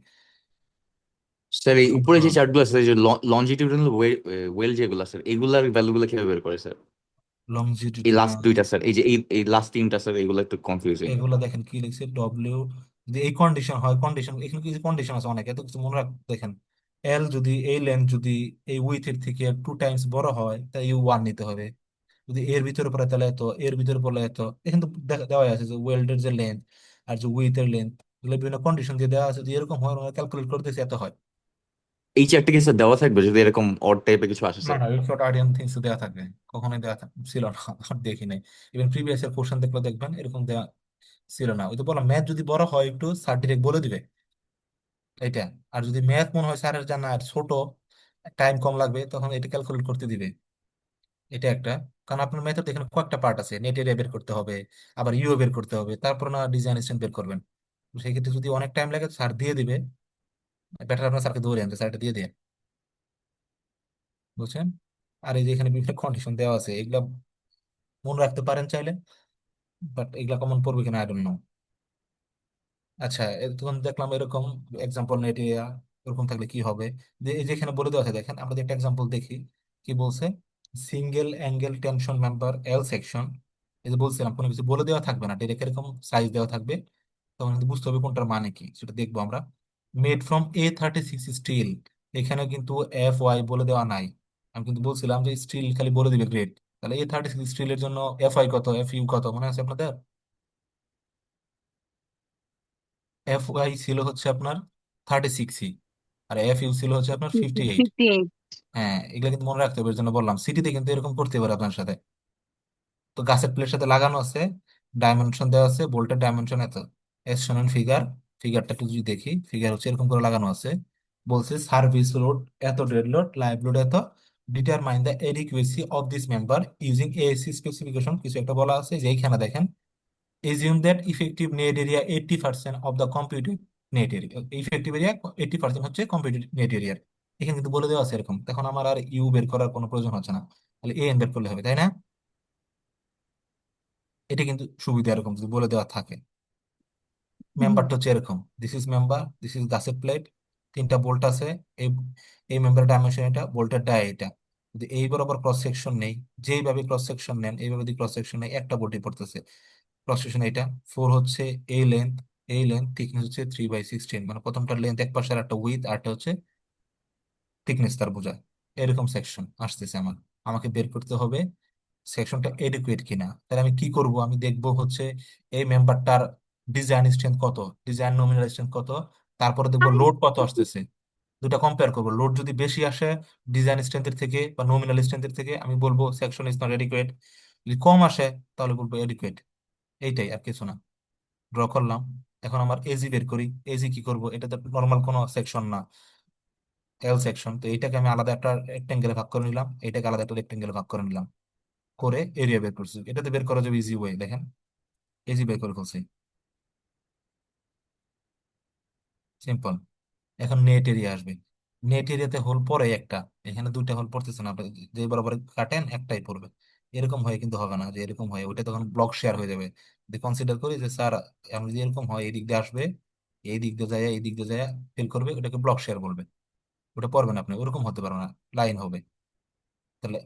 স্যার এই উপরে যে সমস্যা চার্টগুলো আছে যে লঞ্জিটিউডাল ওয়েল যেগুলো স্যার এগুলার ভ্যালুগুলো কিভাবে বের করে স্যার? এই লাস্ট লংজিটিউডিনাল, দুইটা স্যার, এই যে এই লাস্ট তিনটা স্যার এগুলো একটু কনফিউজিং। এগুলা দেখেন কি লিখছে ডব্লিউ, যদি এই কন্ডিশন হয়, কন্ডিশন এখানে কিছু কন্ডিশন আছে অনেক, এত কিছু মনে রাখ দেখেন। এল যদি এই লেন্থ যদি এই উইথ এর থেকে 2 টাইমস বড় হয় তাই ইউ 1 নিতে হবে। যদি এর ভিতরে পড়ে তাহলে এত, এর ভিতরে পড়লে এত। এখানে তো দেওয়া আছে যে ওয়েল্ডের যে লেন্থ আর যে উইথ এর লেন্থ, এগুলো বিভিন্ন কন্ডিশন দিয়ে দেওয়া আছে, যে এরকম হয় ওরা ক্যালকুলেট করতেছে এত হয়। এই চারটে কি স্যার দেওয়া থাকবে যদি এরকম অড টাইপের কিছু আসে না স্যার? না, এই শর্ট আইডিয়ান থিংস দেওয়া থাকবে, কখনোই দেওয়া ছিল না। আর দেখি নাই, ইভেন প্রিভিয়াস এর কোশ্চেন দেখলে দেখবেন এরকম দেওয়া ছিল না। ওই তো বললাম ম্যাথ যদি বড় হয় একটু স্যার ডিরেক্ট বলে দিবে এটা। আর যদি ম্যাথ মনে হয় স্যারের জানা আর ছোট, টাইম কম লাগবে, তখন এটা ক্যালকুলেট করতে দিবে। এটা একটা, কারণ আপনার মেথড এখানে কয়েকটা পার্ট আছে, নেট এরিয়া বের করতে হবে, আবার ইউ বের করতে হবে, তারপর না ডিজাইন স্ট্যান্ড বের করবেন। তো সেই ক্ষেত্রে যদি অনেক টাইম লাগে স্যার দিয়ে দিবে, বেটার আপনার স্যারকে ধরে আনতে, স্যারটা দিয়ে দিয়ে, বুঝছেন। আর এই যে এখানে বিভিন্ন কন্ডিশন দেওয়া আছে, এগুলা মনে রাখতে পারেন চাইলে, বাট এগুলা কমন পড়বে কিনা আই ডোন্ট নো। আচ্ছা, তখন দেখলাম এরকম এক্সাম্পল নেট এরিয়া এরকম থাকলে কি হবে, যে এই যে এখানে বলে দেওয়া আছে দেখেন, আমরা যদি একটা এক্সাম্পল দেখি কি বলছে। সিঙ্গেল অ্যাঙ্গেল টেনশন মেম্বার এল সেকশন, এই যে বলছিলাম কোনো কিছু বলে দেওয়া থাকবে না, ডিরেক্ট এরকম সাইজ দেওয়া থাকবে, তখন কিন্তু বুঝতে হবে কোনটার মানে কি সেটা দেখবো আমরা। মেড ফ্রম A36 স্টিল, এখানে কিন্তু FY বলে দেওয়া নাই। আমি কিন্তু বলছিলাম যে স্টিল খালি বলে দিবে গ্রেড, তাহলে A36 স্টিলের জন্য FI কত, FU কত মনে আছে আপনাদের? FY ছিল হচ্ছে আপনার 36ই, আর FU ছিল হচ্ছে আপনার 58। 58। হ্যাঁ, এগুলো কিন্তু মনে রাখতে হবে, এর জন্য বললাম সিটিতে কিন্তু এরকম করতে পারে আপনার সাথে। তো গাছের প্লেটের সাথে লাগানো আছে, ডাইমেনশন দেওয়া আছে, বোল্টের ডাইমেনশন এত, এস শোনেন ফিগার, ফিগারটা একটু যদি দেখি, ফিগার হচ্ছে এরকম করে লাগানো আছে। বলছে সার্ভিস লোড এত, ডেড লোড, লাইভ লোড এত, determine the adequacy of this member using AAC specification, কিছু একটা বলা আছে যে এইখানে দেখেন assume that effective net area 80% of the computed net area, effective area 80% হচ্ছে computed net area। এখানে কিন্তু বলে দেওয়া আছে এরকম, তখন আমার আর ইউ বের করার কোনো প্রয়োজন হচ্ছে না, তাহলে এন বের করলে হবে, তাই না? এটা কিন্তু সুবিধা এরকম যদি বলে দেওয়া থাকে। মেম্বারটা হচ্ছে এরকম, this is member, this is gusset plate, 3টা বোল্ট আছে, এই এই মেম্বারের ডাইমেনশন এটা, বোল্টের ডায় এটা। যদি এই বরাবর ক্রস সেকশন নেই, যেইভাবে ক্রস সেকশন নেন এইভাবে যদি ক্রস সেকশন নেই, একটা বোল্টই পড়তেছে। ক্রস সেকশন এটা 4 হচ্ছে এই লেন্থ, এই লেন্থ থিকনেস হচ্ছে 3/16, মানে প্রথমটার লেন্থ এক পাশে আর একটা উইথ আর একটা হচ্ছে থিকনেস তার বোঝায়। এরকম সেকশন আসতেছে আমার, আমাকে বের করতে হবে সেকশনটা এডিকুয়েট কিনা। তাহলে আমি কি করব, আমি দেখব হচ্ছে এই মেম্বারটার ডিজাইন স্ট্রেংথ কত, ডিজাইন নমিনাল স্ট্রেংথ কত, তারপরে দেখবো লোড কত আসতেছে, দুটা কম্পেয়ার করবো। লোড যদি বেশি আসে ডিজাইন স্ট্রেংথের থেকে বা নমিনাল স্ট্রেংথের থেকে, আমি বলবো সেকশন ইজ নট এডিকুয়েট। যদি কম আসে তাহলে বলবো এডিকুয়েট। এইটাই, আর কিছু না। ড্র করলাম, এখন আমার এজি বের করি। এজি কি করব, এটা তো নর্মাল কোনো সেকশন না, এল সেকশন, তো এইটাকে আমি আলাদা একটা রেক্টেঙ্গেলে ভাগ করে নিলাম, এটাকে আলাদা একটা রেক্টেঙ্গেলে ভাগ করে নিলাম। করে এরিয়া বের করছি। এটাতে বের করা যাবে ইজি ওয়ে, দেখেন ইজি বের করে ফেলছি, সিম্পল। এখন নেট এরিয়া আসবে। নেট এরিয়াতে হোল পরে একটা, এখানে দুইটা হোল পড়তেছে না, আপনি যে বরাবর কাটেন একটাই পড়বে। এরকম হয় কিন্তু হবে না, যে এরকম হয় ওটা তখন ব্লক শেয়ার হয়ে যাবে। কনসিডার করি যে স্যার আমি যদি এরকম হয় এই দিক দিয়ে আসবে, এই দিক দিয়ে যায়, এই দিক দিয়ে যায় ফিল করবে, ওটাকে ব্লক শেয়ার বলবে। ওটা পড়বেন আপনি, ওরকম হতে পারবে না, লাইন হবে। তাহলে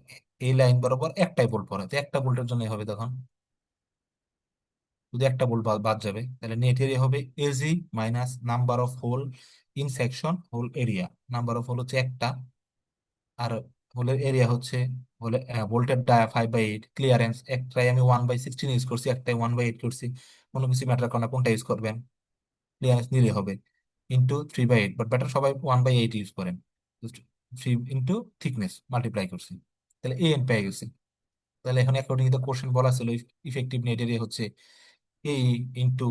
এই লাইন বরাবর একটাই বোল্ট পড়ে, তো একটা বোল্টের জন্য হবে তখন, যদি একটা বোল্ট বাদ যাবে, তাহলে নেট এরিয়া হবে Ag minus number of hole in section hole area. Number of hole হচ্ছে একটা, আর হোলের এরিয়া হচ্ছে, হোলে ভোল্টের ডায়া 5/8, ক্লিয়ারেন্স একটাই আমি 1/16 ইউজ করছি, একটাই 1/8 করছি, কোনো কিছু ম্যাটার করে না কোনটা ইউজ করবেন, ক্লিয়ারেন্স নিলে হবে, ইন্টু 3/8, বাট বেটার সবাই 1/8 ইউজ করেন। 3 ইন্টু থিকনেস মাল্টিপ্লাই করছি, তাহলে এ এন পেয়ে গেছি। তাহলে এখন অ্যাকর্ডিং টু কোশ্চেন বলা ছিল ইফেক্টিভ নেট এরিয়া হচ্ছে A into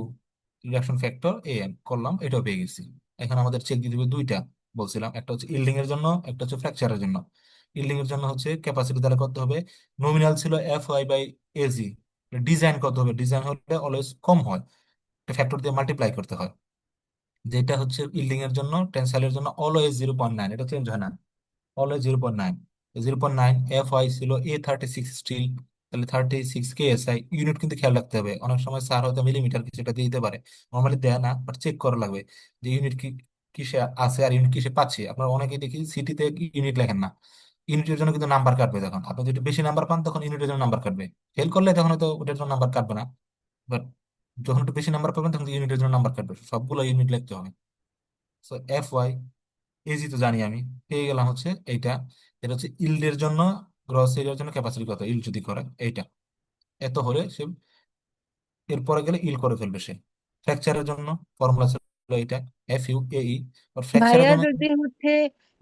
reduction factor A N, করলাম, এটাও পেয়ে গেছি। এখন আমাদের চেক দিতে হবে দুইটা, বলছিলাম একটা হচ্ছে ইল্ডিং এর জন্য, একটা হচ্ছে ফ্র্যাকচারের জন্য। ইল্ডিং এর জন্য হচ্ছে ক্যাপাসিটি তাহলে কত হবে, নমিনাল ছিল FY/AG, ডিজাইন কত হবে, ডিজাইন হলে অলওয়েজ কম হয়, একটা ফ্যাক্টর দিয়ে মাল্টিপ্লাই করতে হয়, যেটা হচ্ছে ইল্ডিং এর জন্য, টেনসাইলের জন্য অলওয়েজ 0.9, এটা চেঞ্জ হয় না, অলওয়েজ 0.9। 0.9 FY ছিল A36 স্টিল, তাহলে 36 KSI ইউনিট কিন্তু খেয়াল রাখতে হবে, অনেক সময় স্যার হয়তো মিলিমিটার কিছুটা দিয়ে দিতে পারে, নর্মালি দেয় না, বাট চেক করা লাগবে যে ইউনিট কি কিসে আছে আর ইউনিট কিসে পাচ্ছি। আপনারা অনেকেই দেখি সিটিতে ইউনিট লেখেন না, ইউনিটের জন্য কিন্তু নাম্বার কাটবে, তখন আপনি যদি বেশি নাম্বার পান তখন ইউনিটের জন্য নাম্বার কাটবে, ফেল করলে তখন হয়তো ওটার জন্য নাম্বার কাটবে না, বাট যখন একটু বেশি নাম্বার পাবেন তখন ইউনিটের জন্য নাম্বার কাটবে, সবগুলো ইউনিট লিখতে হবে। সো FY/AG তো জানি আমি, পেয়ে গেলাম হচ্ছে এইটা। এটা হচ্ছে ইল্ডের জন্য, গ্রস এরিয়ার জন্য ক্যাপাসিটি কত ইল যদি করে এইটা, এত হলে সে এরপরে গেলে ইল করে ফেলবে সে। ফ্র্যাকচারের জন্য ফর্মুলা ছিল এইটা, FU/AE। ফ্র্যাকচারের ভাইয়া জন্য যদি হচ্ছে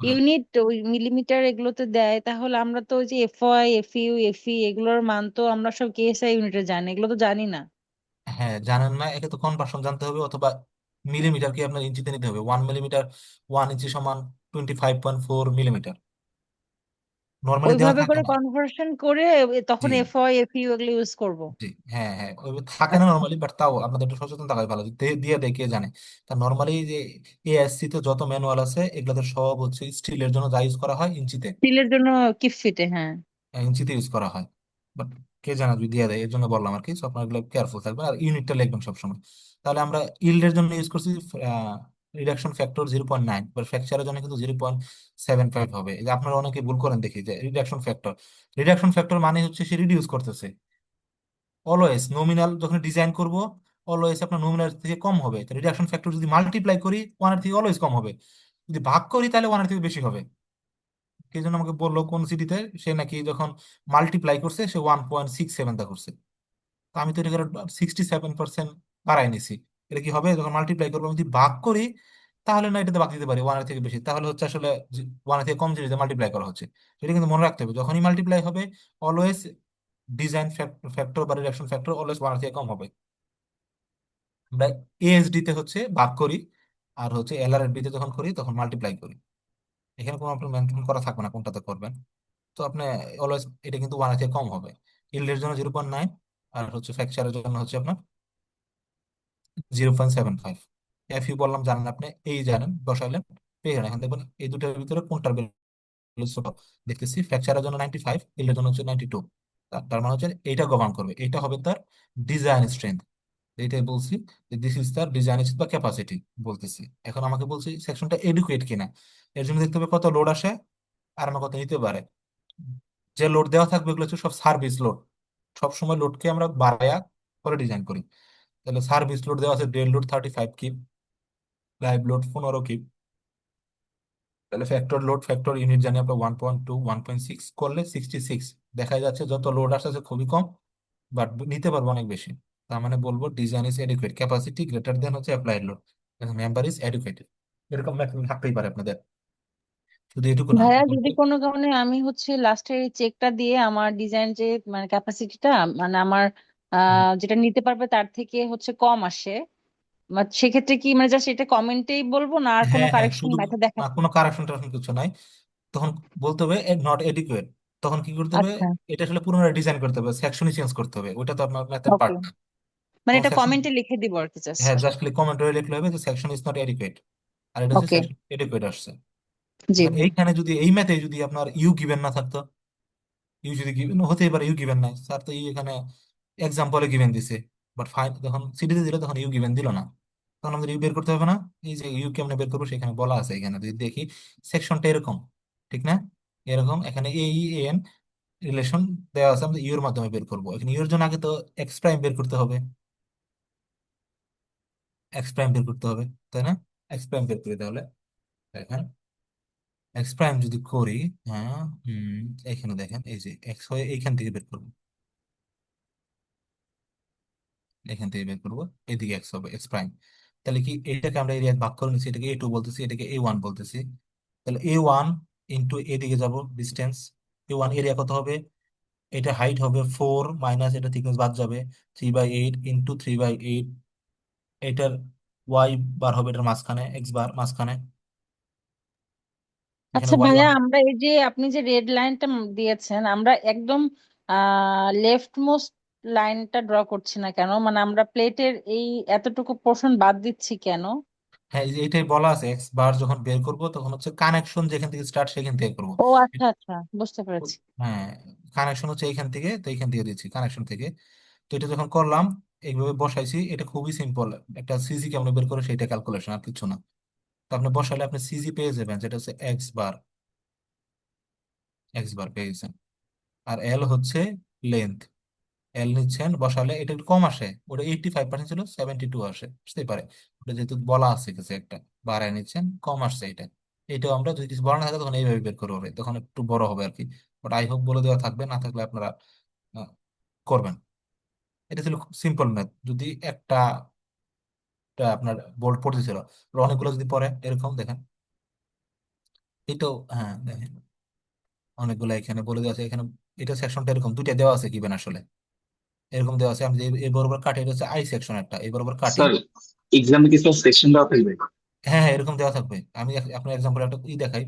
হুম, ইউনিট ওই মিলিমিটার এগুলোতে দেয়, তাহলে আমরা তো ওই যে FY FU FE এগুলোর মান তো আমরা সব কেএসআই ইউনিটে জানি, এগুলো তো জানি না। হ্যাঁ জানেন না, একে তো কনভার্সন জানতে হবে, অথবা মিলিমিটার কি আপনার ইঞ্চিতে নিতে হবে, 1 মিলিমিটার, 1 ইঞ্চি সমান 25.4 মিলিমিটার, নর্মালি দেওয়া ওইভাবে থাকে করে না। কনভার্সন করে জি তখন FY FU এগুলো ইউজ করব। জি, হ্যাঁ হ্যাঁ, ওই থাকে না আচ্ছা, নর্মালি, বাট তাও আপনাদের একটু সচেতন থাকা ভালো, দিয়ে দেয় কে জানে। তা নর্মালি যে ASC তে যত ম্যানুয়াল আছে এগুলোতে সব হচ্ছে স্টিলের জন্য যা ইউজ করা হয় ইঞ্চিতে, স্টিলের জন্য কিপ ফিটে, হ্যাঁ। ইঞ্চিতে ইউজ করা হয়, বাট কে জানা যদি দিয়ে দেয়, এর জন্য বললাম আর কি। সো আপনার এগুলো কেয়ারফুল থাকবেন, আর ইউনিটটা লিখবেন সবসময়। তাহলে আমরা ইল্ডের জন্য ইউজ করছি রিডাকশন ফ্যাক্টর 0.9, বা ফ্র্যাকচারের জন্য কিন্তু 0.75 হবে। এই যে আপনারা অনেকে ভুল করেন দেখি, যে রিডাকশন ফ্যাক্টর মানে হচ্ছে সে রিডিউস করতেছে, অলওয়েজ নমিনাল যখন ডিজাইন করব অলওয়েজ আপনার নমিনাল থেকে কম হবে। রিডাকশন ফ্যাক্টর যদি মাল্টিপ্লাই করি ওয়ানের থেকে অলওয়েজ কম হবে, যদি ভাগ করি তাহলে ওয়ানের থেকে বেশি হবে। সেই জন্য আমাকে বললো কোন সিটিতে সে নাকি যখন মাল্টিপ্লাই করছে সে 1.67 তা করছে, তো আমি তো এটা 67% বাড়াই নিছি। এটা কি হবে, যখন মাল্টিপ্লাই করবো আমি যদি ভাগ করি তাহলে না এটাতে ভাগ দিতে পারি ওয়ানের থেকে বেশি, তাহলে হচ্ছে আসলে ওয়ানের থেকে কম জিনিসে মাল্টিপ্লাই করা হচ্ছে। সেটা কিন্তু মনে রাখতে হবে, যখনই মাল্টিপ্লাই হবে অলওয়েজ ডিজাইন ফ্যাক্টর বা রিডাকশন ফ্যাক্টর অলওয়েজ ওয়ানের থেকে কম হবে। আমরা ASD তে হচ্ছে ভাগ করি, আর হচ্ছে LRFD তে যখন করি তখন মাল্টিপ্লাই করি। এখানে কোনো আপনার মেনটেন করা থাকবে না কোনটাতে করবেন, তো আপনি অলওয়েজ এটা কিন্তু ওয়ানের থেকে কম হবে। ইল্ডের জন্য 0.9, আর হচ্ছে ফ্র্যাকচারের জন্য হচ্ছে আপনার 0.75। FU বললাম জানেন আপনি, এই জানেন বসাইলেন, পেয়ে গেলেন। এখন দেখবেন এই দুটোর ভিতরে কোনটার ভ্যালু ছোট, দেখতেছি ফ্র্যাকচারের জন্য 95, ইল্ডের জন্য হচ্ছে 92। তার মানে হচ্ছে এইটা গভর্ন করবে, এইটা হবে তার ডিজাইন স্ট্রেংথ। এইটাই বলছি যে দিস ইজ তার ডিজাইন বা ক্যাপাসিটি বলতেছি। এখন আমাকে বলছি সেকশনটা এডুকেট কিনা, এর জন্য দেখতে হবে কত লোড আসে আর আমার কত নিতে পারে। যে লোড দেওয়া থাকবে এগুলো হচ্ছে সব সার্ভিস লোড, সব সময় লোডকে আমরা বাড়ায়া করে ডিজাইন করি। তাহলে সার্ভিস লোড দেওয়া আছে dead load 35 keep, live load 15 keep, তাহলে ফ্যাক্টর ইউনিট জানি আমরা 1.2 1.6 করলে 66। দেখা যাচ্ছে যত লোড আসছে খুবই কম, বাট নিতে পারবো অনেক বেশি। তার মানে বলবো design is adequate, capacity greater than হচ্ছে applied load, member is educated. এরকম ম্যাথমেটিক্স থাকতেই পারে আপনাদের, শুধু এটুকু না ভাইয়া যদি বলতে। কোনো কারণে আমি হচ্ছে লাস্টে চেকটা দিয়ে আমার ডিজাইন যে মানে ক্যাপাসিটিটা, মানে আমার যেটা নিতে পারবে তার থেকে হচ্ছে কম আসে, সেক্ষেত্রে কি মানে জাস্ট এটা কমেন্টেই বলবো না আর কোনো হ্যাঁ হ্যাঁ, কারেকশন শুধু মেথড না, দেখাবো? কোনো কারেকশন টারেকশন কিছু নাই, তখন বলতে হবে নট এডিকুয়েট। তখন কি করতে হবে, আচ্ছা, এটা আসলে পুনরায় ডিজাইন করতে হবে, সেকশনই চেঞ্জ করতে হবে, ওইটা তো আপনার ম্যাথের ওকে, পার্ট না। মানে তখন এটা সেকশন, কমেন্টে লিখে দিব আর কি জাস্ট। হ্যাঁ জাস্ট খালি কমেন্টে লিখলে হবে যে সেকশন ইজ নট এডিকুয়েট, আর এটা হচ্ছে ওকে, সেকশন এডিকুয়েট আসছে। জি এখন ভাই। এইখানে যদি এই ম্যাথে যদি আপনার ইউ গিভেন না থাকতো, ইউ যদি গিভেন হতেই পারে, ইউ গিভেন নাই স্যার, তো ইউ এখানে এক্সাম্পলে গিভেন দিছে, বাট ফাইন যখন সিটিতে দিল তখন ইউ গিভেন দিল না, তখন আমাদের ইউ বের করতে হবে না? এই যে ইউ কেমনে বের করবো সেখানে বলা আছে, এখানে যদি দেখি সেকশনটা এরকম, ঠিক না? এরকম এখানে এ ই এন রিলেশন দেওয়া আছে, আমরা ইউর মাধ্যমে বের করবো। এখানে ইউর জন্য আগে তো এক্স প্রাইম বের করতে হবে, এক্স প্রাইম বের করতে হবে, তাই না? এক্স প্রাইম বের করি তাহলে, দেখেন এক্স প্রাইম যদি করি, হ্যাঁ, এখানে দেখেন এই যে এক্স হয়ে এইখান থেকে বের করবো, এখান থেকে বের করবো, এদিকে এক্স হবে, এক্স প্রাইম। তাহলে কি এটাকে আমরা এরিয়া ভাগ করে নিচ্ছি, এটাকে এ টু বলতেছি, এটাকে এ ওয়ান বলতেছি। তাহলে এ ওয়ান ইন্টু এদিকে যাব ডিস্টেন্স, এ ওয়ান এরিয়া কত হবে, এটা হাইট হবে 4 মাইনাস এটা থিকনেস বাদ যাবে 3/8 ইন্টু 3/8, এটার ওয়াই বার হবে এটার মাঝখানে, এক্স বার মাঝখানে, এখানে আচ্ছা ওয়াই ভাইয়া, ওয়ান। আমরা এই যে আপনি যে রেড লাইনটা দিয়েছেন, আমরা একদম লেফট মোস্ট লাইনটা ড্র করছি না কেন? মানে আমরা প্লেটের এই এতটুকু পোর্শন বাদ দিচ্ছি কেন? হ্যাঁ, এই যে এটাই বলা আছে, এক্স বার যখন বের করব তখন হচ্ছে কানেকশন যেখান থেকে স্টার্ট সেখান থেকে করবো। ও আচ্ছা আচ্ছা, বুঝতে পেরেছি। হ্যাঁ, কানেকশন হচ্ছে এইখান থেকে, তো এইখান থেকে দিচ্ছি কানেকশন থেকে। তো এটা যখন করলাম, এইভাবে বসাইছি, এটা খুবই সিম্পল, একটা সিজি কেমন বের করে সেটা ক্যালকুলেশন, আর কিছু না। তো আপনি বসালে আপনি সিজি পেয়ে যাবেন, যেটা হচ্ছে এক্স বার, এক্স বার পেয়ে গেছেন। আর এল হচ্ছে লেন্থ, এল নিচ্ছেন, বসালে এটা একটু কম আসে, ওটা 85% ছিল, 72 আসে, বুঝতেই পারে, ওটা যেহেতু বলা আছে কিছু একটা, বাড়ায় নিচ্ছেন, কম আসছে এটা। এটাও আমরা যদি কিছু বলা না থাকে তখন এইভাবে বের করে হবে, তখন একটু বড় হবে আর কি। বাট আই হোপ বলে দেওয়া থাকবে, না থাকলে আপনারা আহ, করবেন। এটা ছিল সিম্পল ম্যাথ। যদি একটা আপনার বোর্ড পড়তেছিল, অনেকগুলো যদি পড়ে এরকম দেখেন, এটাও হ্যাঁ দেখেন অনেকগুলো এখানে বলে দেওয়া আছে, এখানে এটা সেকশনটা এরকম দুইটা দেওয়া আছে গিভেন আসলে, এরকম দেওয়া আছে, আমি যে এই বরাবর কাটি, এটা হচ্ছে আই সেকশন, একটা এই বরাবর কাটি। স্যার এক্সামে কি সব সেকশন দেওয়া থাকবে? হ্যাঁ হ্যাঁ, এরকম দেওয়া থাকবে। আমি আপনার এক্সাম্পল একটা দেখাই,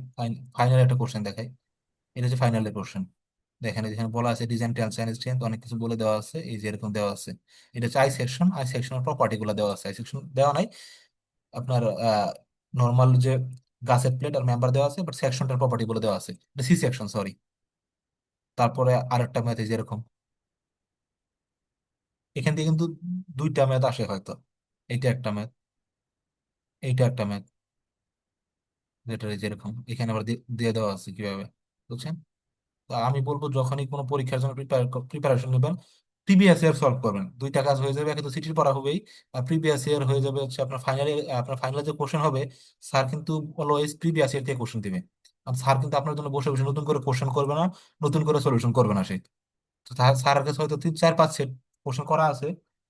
ফাইনাল একটা কোশ্চেন দেখাই। এটা হচ্ছে ফাইনালের কোশ্চেন, দেখেন যেখানে বলা আছে ডিজাইন ট্রান্স স্ট্রেংথ, অনেক কিছু বলে দেওয়া আছে, এই যে এরকম দেওয়া আছে। এটা হচ্ছে আই সেকশন, আই সেকশনের প্রপার্টি গুলো দেওয়া আছে, আই সেকশন দেওয়া নাই আপনার, নর্মাল যে গাছের প্লেট আর মেম্বার দেওয়া আছে, বাট সেকশনটার প্রপার্টি বলে দেওয়া আছে, এটা সি সেকশন সরি। তারপরে আরেকটা ম্যাথ যেরকম, এখান থেকে কিন্তু দুইটা ম্যাথ আসে হয়তো, এইটা একটা ম্যাথ, এইটা একটা ম্যাথ, যেটা যেরকম এখানে আবার দিয়ে দেওয়া আছে কিভাবে, বুঝছেন? তো আমি বলবো যখনই কোনো পরীক্ষার জন্য প্রিপারেশন নেবেন, প্রিভিয়াস ইয়ার সলভ করবেন, দুইটা কাজ হয়ে যাবে, একে তো সিটির পড়া হবেই, আর প্রিভিয়াস ইয়ার হয়ে যাবে হচ্ছে আপনার ফাইনালে, আপনার ফাইনালে যে কোশ্চেন হবে, স্যার কিন্তু অলওয়েজ প্রিভিয়াস ইয়ার থেকে কোশ্চেন দিবে। আর স্যার কিন্তু আপনার জন্য বসে বসে নতুন করে কোশ্চেন করবে না, নতুন করে সলিউশন করবে না সে। তো স্যারের কাছে হয়তো 3 4 5 সেট কোশ্চেন করা আছে,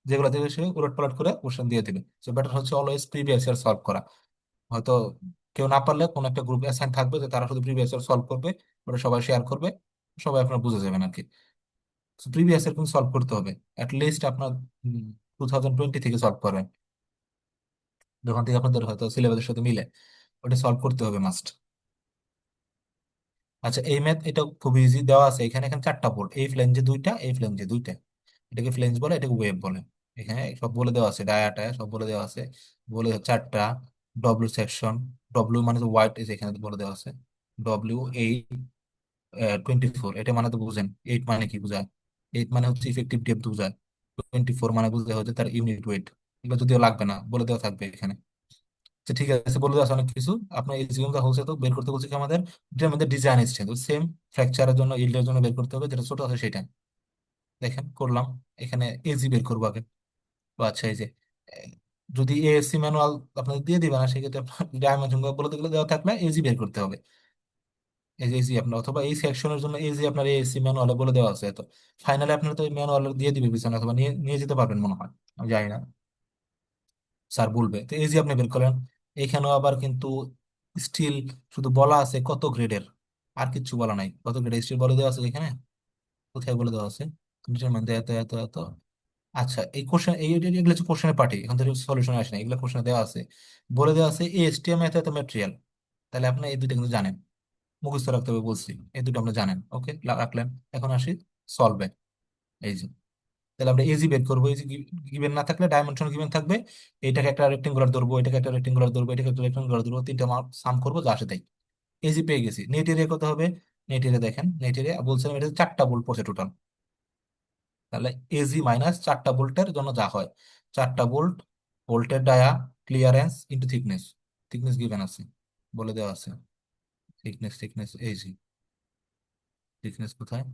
যেগুলো থেকে সে উলট পালট করে কোশ্চেন দিয়ে দিবে। তো বেটার হচ্ছে অলওয়েজ প্রিভিয়াস ইয়ার সলভ করা। হয়তো কেউ না পারলে কোন একটা গ্রুপ অ্যাসাইন থাকবে যে তারা শুধু প্রিভিয়াস ইয়ার সলভ করবে, ওটা সবাই শেয়ার করবে, সবাই আপনার বুঝে যাবেন আর কি। প্রিভিয়াস ইয়ার কিন্তু সলভ করতে হবে, লিস্ট আপনার 2020 থেকে সলভ করবেন, যখন থেকে আপনাদের হয়তো সিলেবাসের সাথে মিলে, ওটা সলভ করতে হবে মাস্ট। আচ্ছা, এই ম্যাথ এটা খুব ইজি দেওয়া আছে, এখানে এখানে 4টা বোর্ড, এই ফ্লেঞ্জে দুইটা, এই ফ্লেঞ্জে দুইটা, এটাকে ফ্লেঞ্জ বলে, এটাকে ওয়েভ বলে। এখানে সব বলে দেওয়া আছে, ডায়াটায় সব বলে দেওয়া আছে, বলে 4টা ডব্লিউ সেকশন, ডব্লিউ মানে তো হোয়াইট, এই যে এখানে বলে দেওয়া আছে, ডব্লিউ 24, এটা মানে তো বুঝেন 8 মানে কি বোঝায়, 8 মানে হচ্ছে ইফেক্টিভ ডেপথ বোঝায়, 24 মানে বুঝতে হচ্ছে তার ইউনিট ওয়েট। এগুলো যদিও লাগবে না, বলে দেওয়া থাকবে এখানে। আচ্ছা ঠিক আছে, বলে দেওয়া আছে অনেক কিছু। আপনার এই জিনিসটা হচ্ছে তো বের করতে বলছে কি আমাদের, যেটার মধ্যে ডিজাইন স্ট্রেংথ সেম, ফ্র্যাকচারের জন্য ইল্ডের জন্য বের করতে হবে, যেটা ছোট আছে সেটা দেখেন করলাম। এখানে এজি বের করবো আগে। ও আচ্ছা, এই যে আহ, যদি এএসসি ম্যানুয়াল আপনাদের দিয়ে দিবে না, সেক্ষেত্রে আপনার ডায়মেনশন বলে দিলে দেওয়া থাকলে এজি বের করতে হবে, এই যে এজি আপনার, অথবা এই সেকশনের জন্য এজি আপনার এএসসি ম্যানুয়ালে বলে দেওয়া আছে। তো ফাইনালি আপনার তো ম্যানুয়াল দিয়ে দিবে পিছনে, অথবা নিয়ে নিয়ে যেতে পারবেন মনে হয়, আমি জানি না, স্যার বলবে। তো এজি আপনি বের করেন। এখানেও আবার কিন্তু স্টিল শুধু বলা আছে কত গ্রেডের, আর কিছু বলা নাই, কত গ্রেডের স্টিল বলে দেওয়া আছে এখানে, কোথায় বলে দেওয়া আছে, ডিটারমাইন এত এত এত। আচ্ছা, এই কোশ্চেন এগুলো হচ্ছে কোশ্চেনের পার্টি, এখন থেকে সলিউশন আসে না, এগুলো কোশ্চেনে দেওয়া আছে, বলে দেওয়া আছে এসটিএম এত এত ম্যাটেরিয়াল। তাহলে আপনি এই দুইটা কিন্তু জানেন, মুখস্থ রাখতে হবে বলছি, এই দুটো আমরা জানেন। ওকে, রাখলেন। এখন আসি সলভে। এই যে, তাহলে আমরা এজি বের করবো। এজি গিভেন না থাকলে ডাইমেনশন গিভেন থাকবে, এটাকে একটা রেক্টেঙ্গুলার ধরবো, এটাকে একটা রেক্টেঙ্গুলার ধরবো, এটাকে একটা রেক্টেঙ্গুলার ধরবো, তিনটা সাম করবো, যা আসে তাই। এজি পেয়ে গেছি। নেট এরিয়া কত হবে? নেট এরিয়া দেখেন, নেট এরিয়া বলছিলাম এটা 4টা বোল্ট পড়ছে টোটাল। তাহলে এজি মাইনাস 4টা বোল্টের জন্য যা হয়, 4টা বোল্ট, বোল্টের dia clearance into thickness. Thickness given আছে, বলে দেওয়া আছে। থিকনেস, থিকনেস এজি, থিকনেস কোথায়?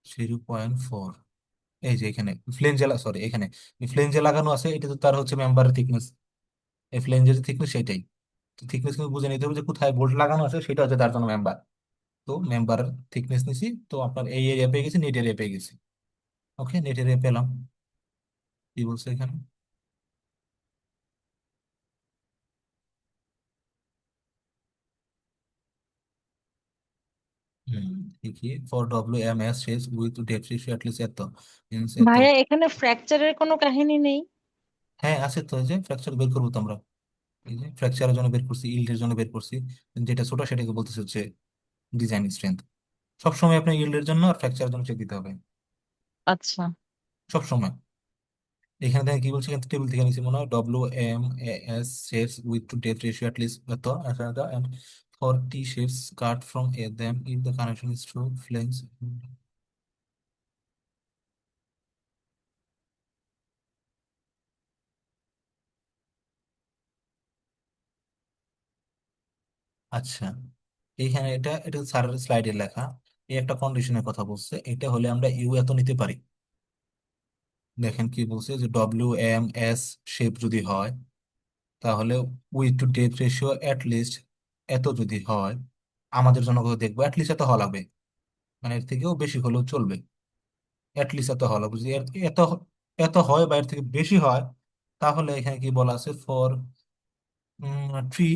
0.4। এই যে এখানে ফ্লেঞ্জে, সরি এখানে ফ্লেঞ্জে লাগানো আছে, এটা তো তার হচ্ছে মেম্বারের থিকনেস। এই ফ্লেঞ্জের থিকনেস সেটাই। থিকনেস কিন্তু বুঝে নিতে হবে যে কোথায় বোল্ট লাগানো আছে, সেটা হচ্ছে তার জন্য মেম্বার। তো মেম্বারের থিকনেস নিছি, তো আপনার এই এরিয়া পেয়ে গেছি, নেট এরিয়া পেয়ে গেছি। ওকে, নেট এরিয়া পেলাম। কি বলছে এখানে? হুম, দেখি ফর ডব্লিউ এম এস শেষ উইথ ডেপথ রেশিও অ্যাটলিস্ট এত, means এত। ভাইয়া এখানে ফ্র্যাকচারের কোনো কাহিনী নেই? হ্যাঁ আছে তো, এই যে ফ্র্যাকচার বের করবো তো আমরা। এই যে ফ্র্যাকচারের জন্য বের করছি, ইল্ডের জন্য বের করছি। যেটা ছোট সেটাকে বলতেছে হচ্ছে ডিজাইন স্ট্রেংথ। সবসময় আপনার ইল্ডের জন্য আর ফ্র্যাকচারের জন্য চেক দিতে হবে, আচ্ছা। সবসময়। এখানে দেখেন কি বলছে, এখানে টেবিল থেকে নিচে মনে হয় W M S shapes width to depth ratio at least এত, and 40 shapes cut from them if the connection is true flames। আচ্ছা, এইখানে এটা এটা স্যারের স্লাইডে লেখা। এই একটা কন্ডিশনের কথা বলছে, এটা হলে আমরা ইউ এত নিতে পারি। দেখেন কি বলছে, যে ডব্লিউ এম এস শেপ যদি হয়, তাহলে width to depth ratio at least এত যদি হয়, আমাদের জন্য কত দেখবো, অ্যাট লিস্ট এত হওয়া লাগবে। মানে এর থেকেও বেশি হলেও চলবে, অ্যাট লিস্ট এত হওয়া লাগবে। যদি এত এত হয় বা এর থেকে বেশি হয়, তাহলে এখানে কি বলা আছে, for tree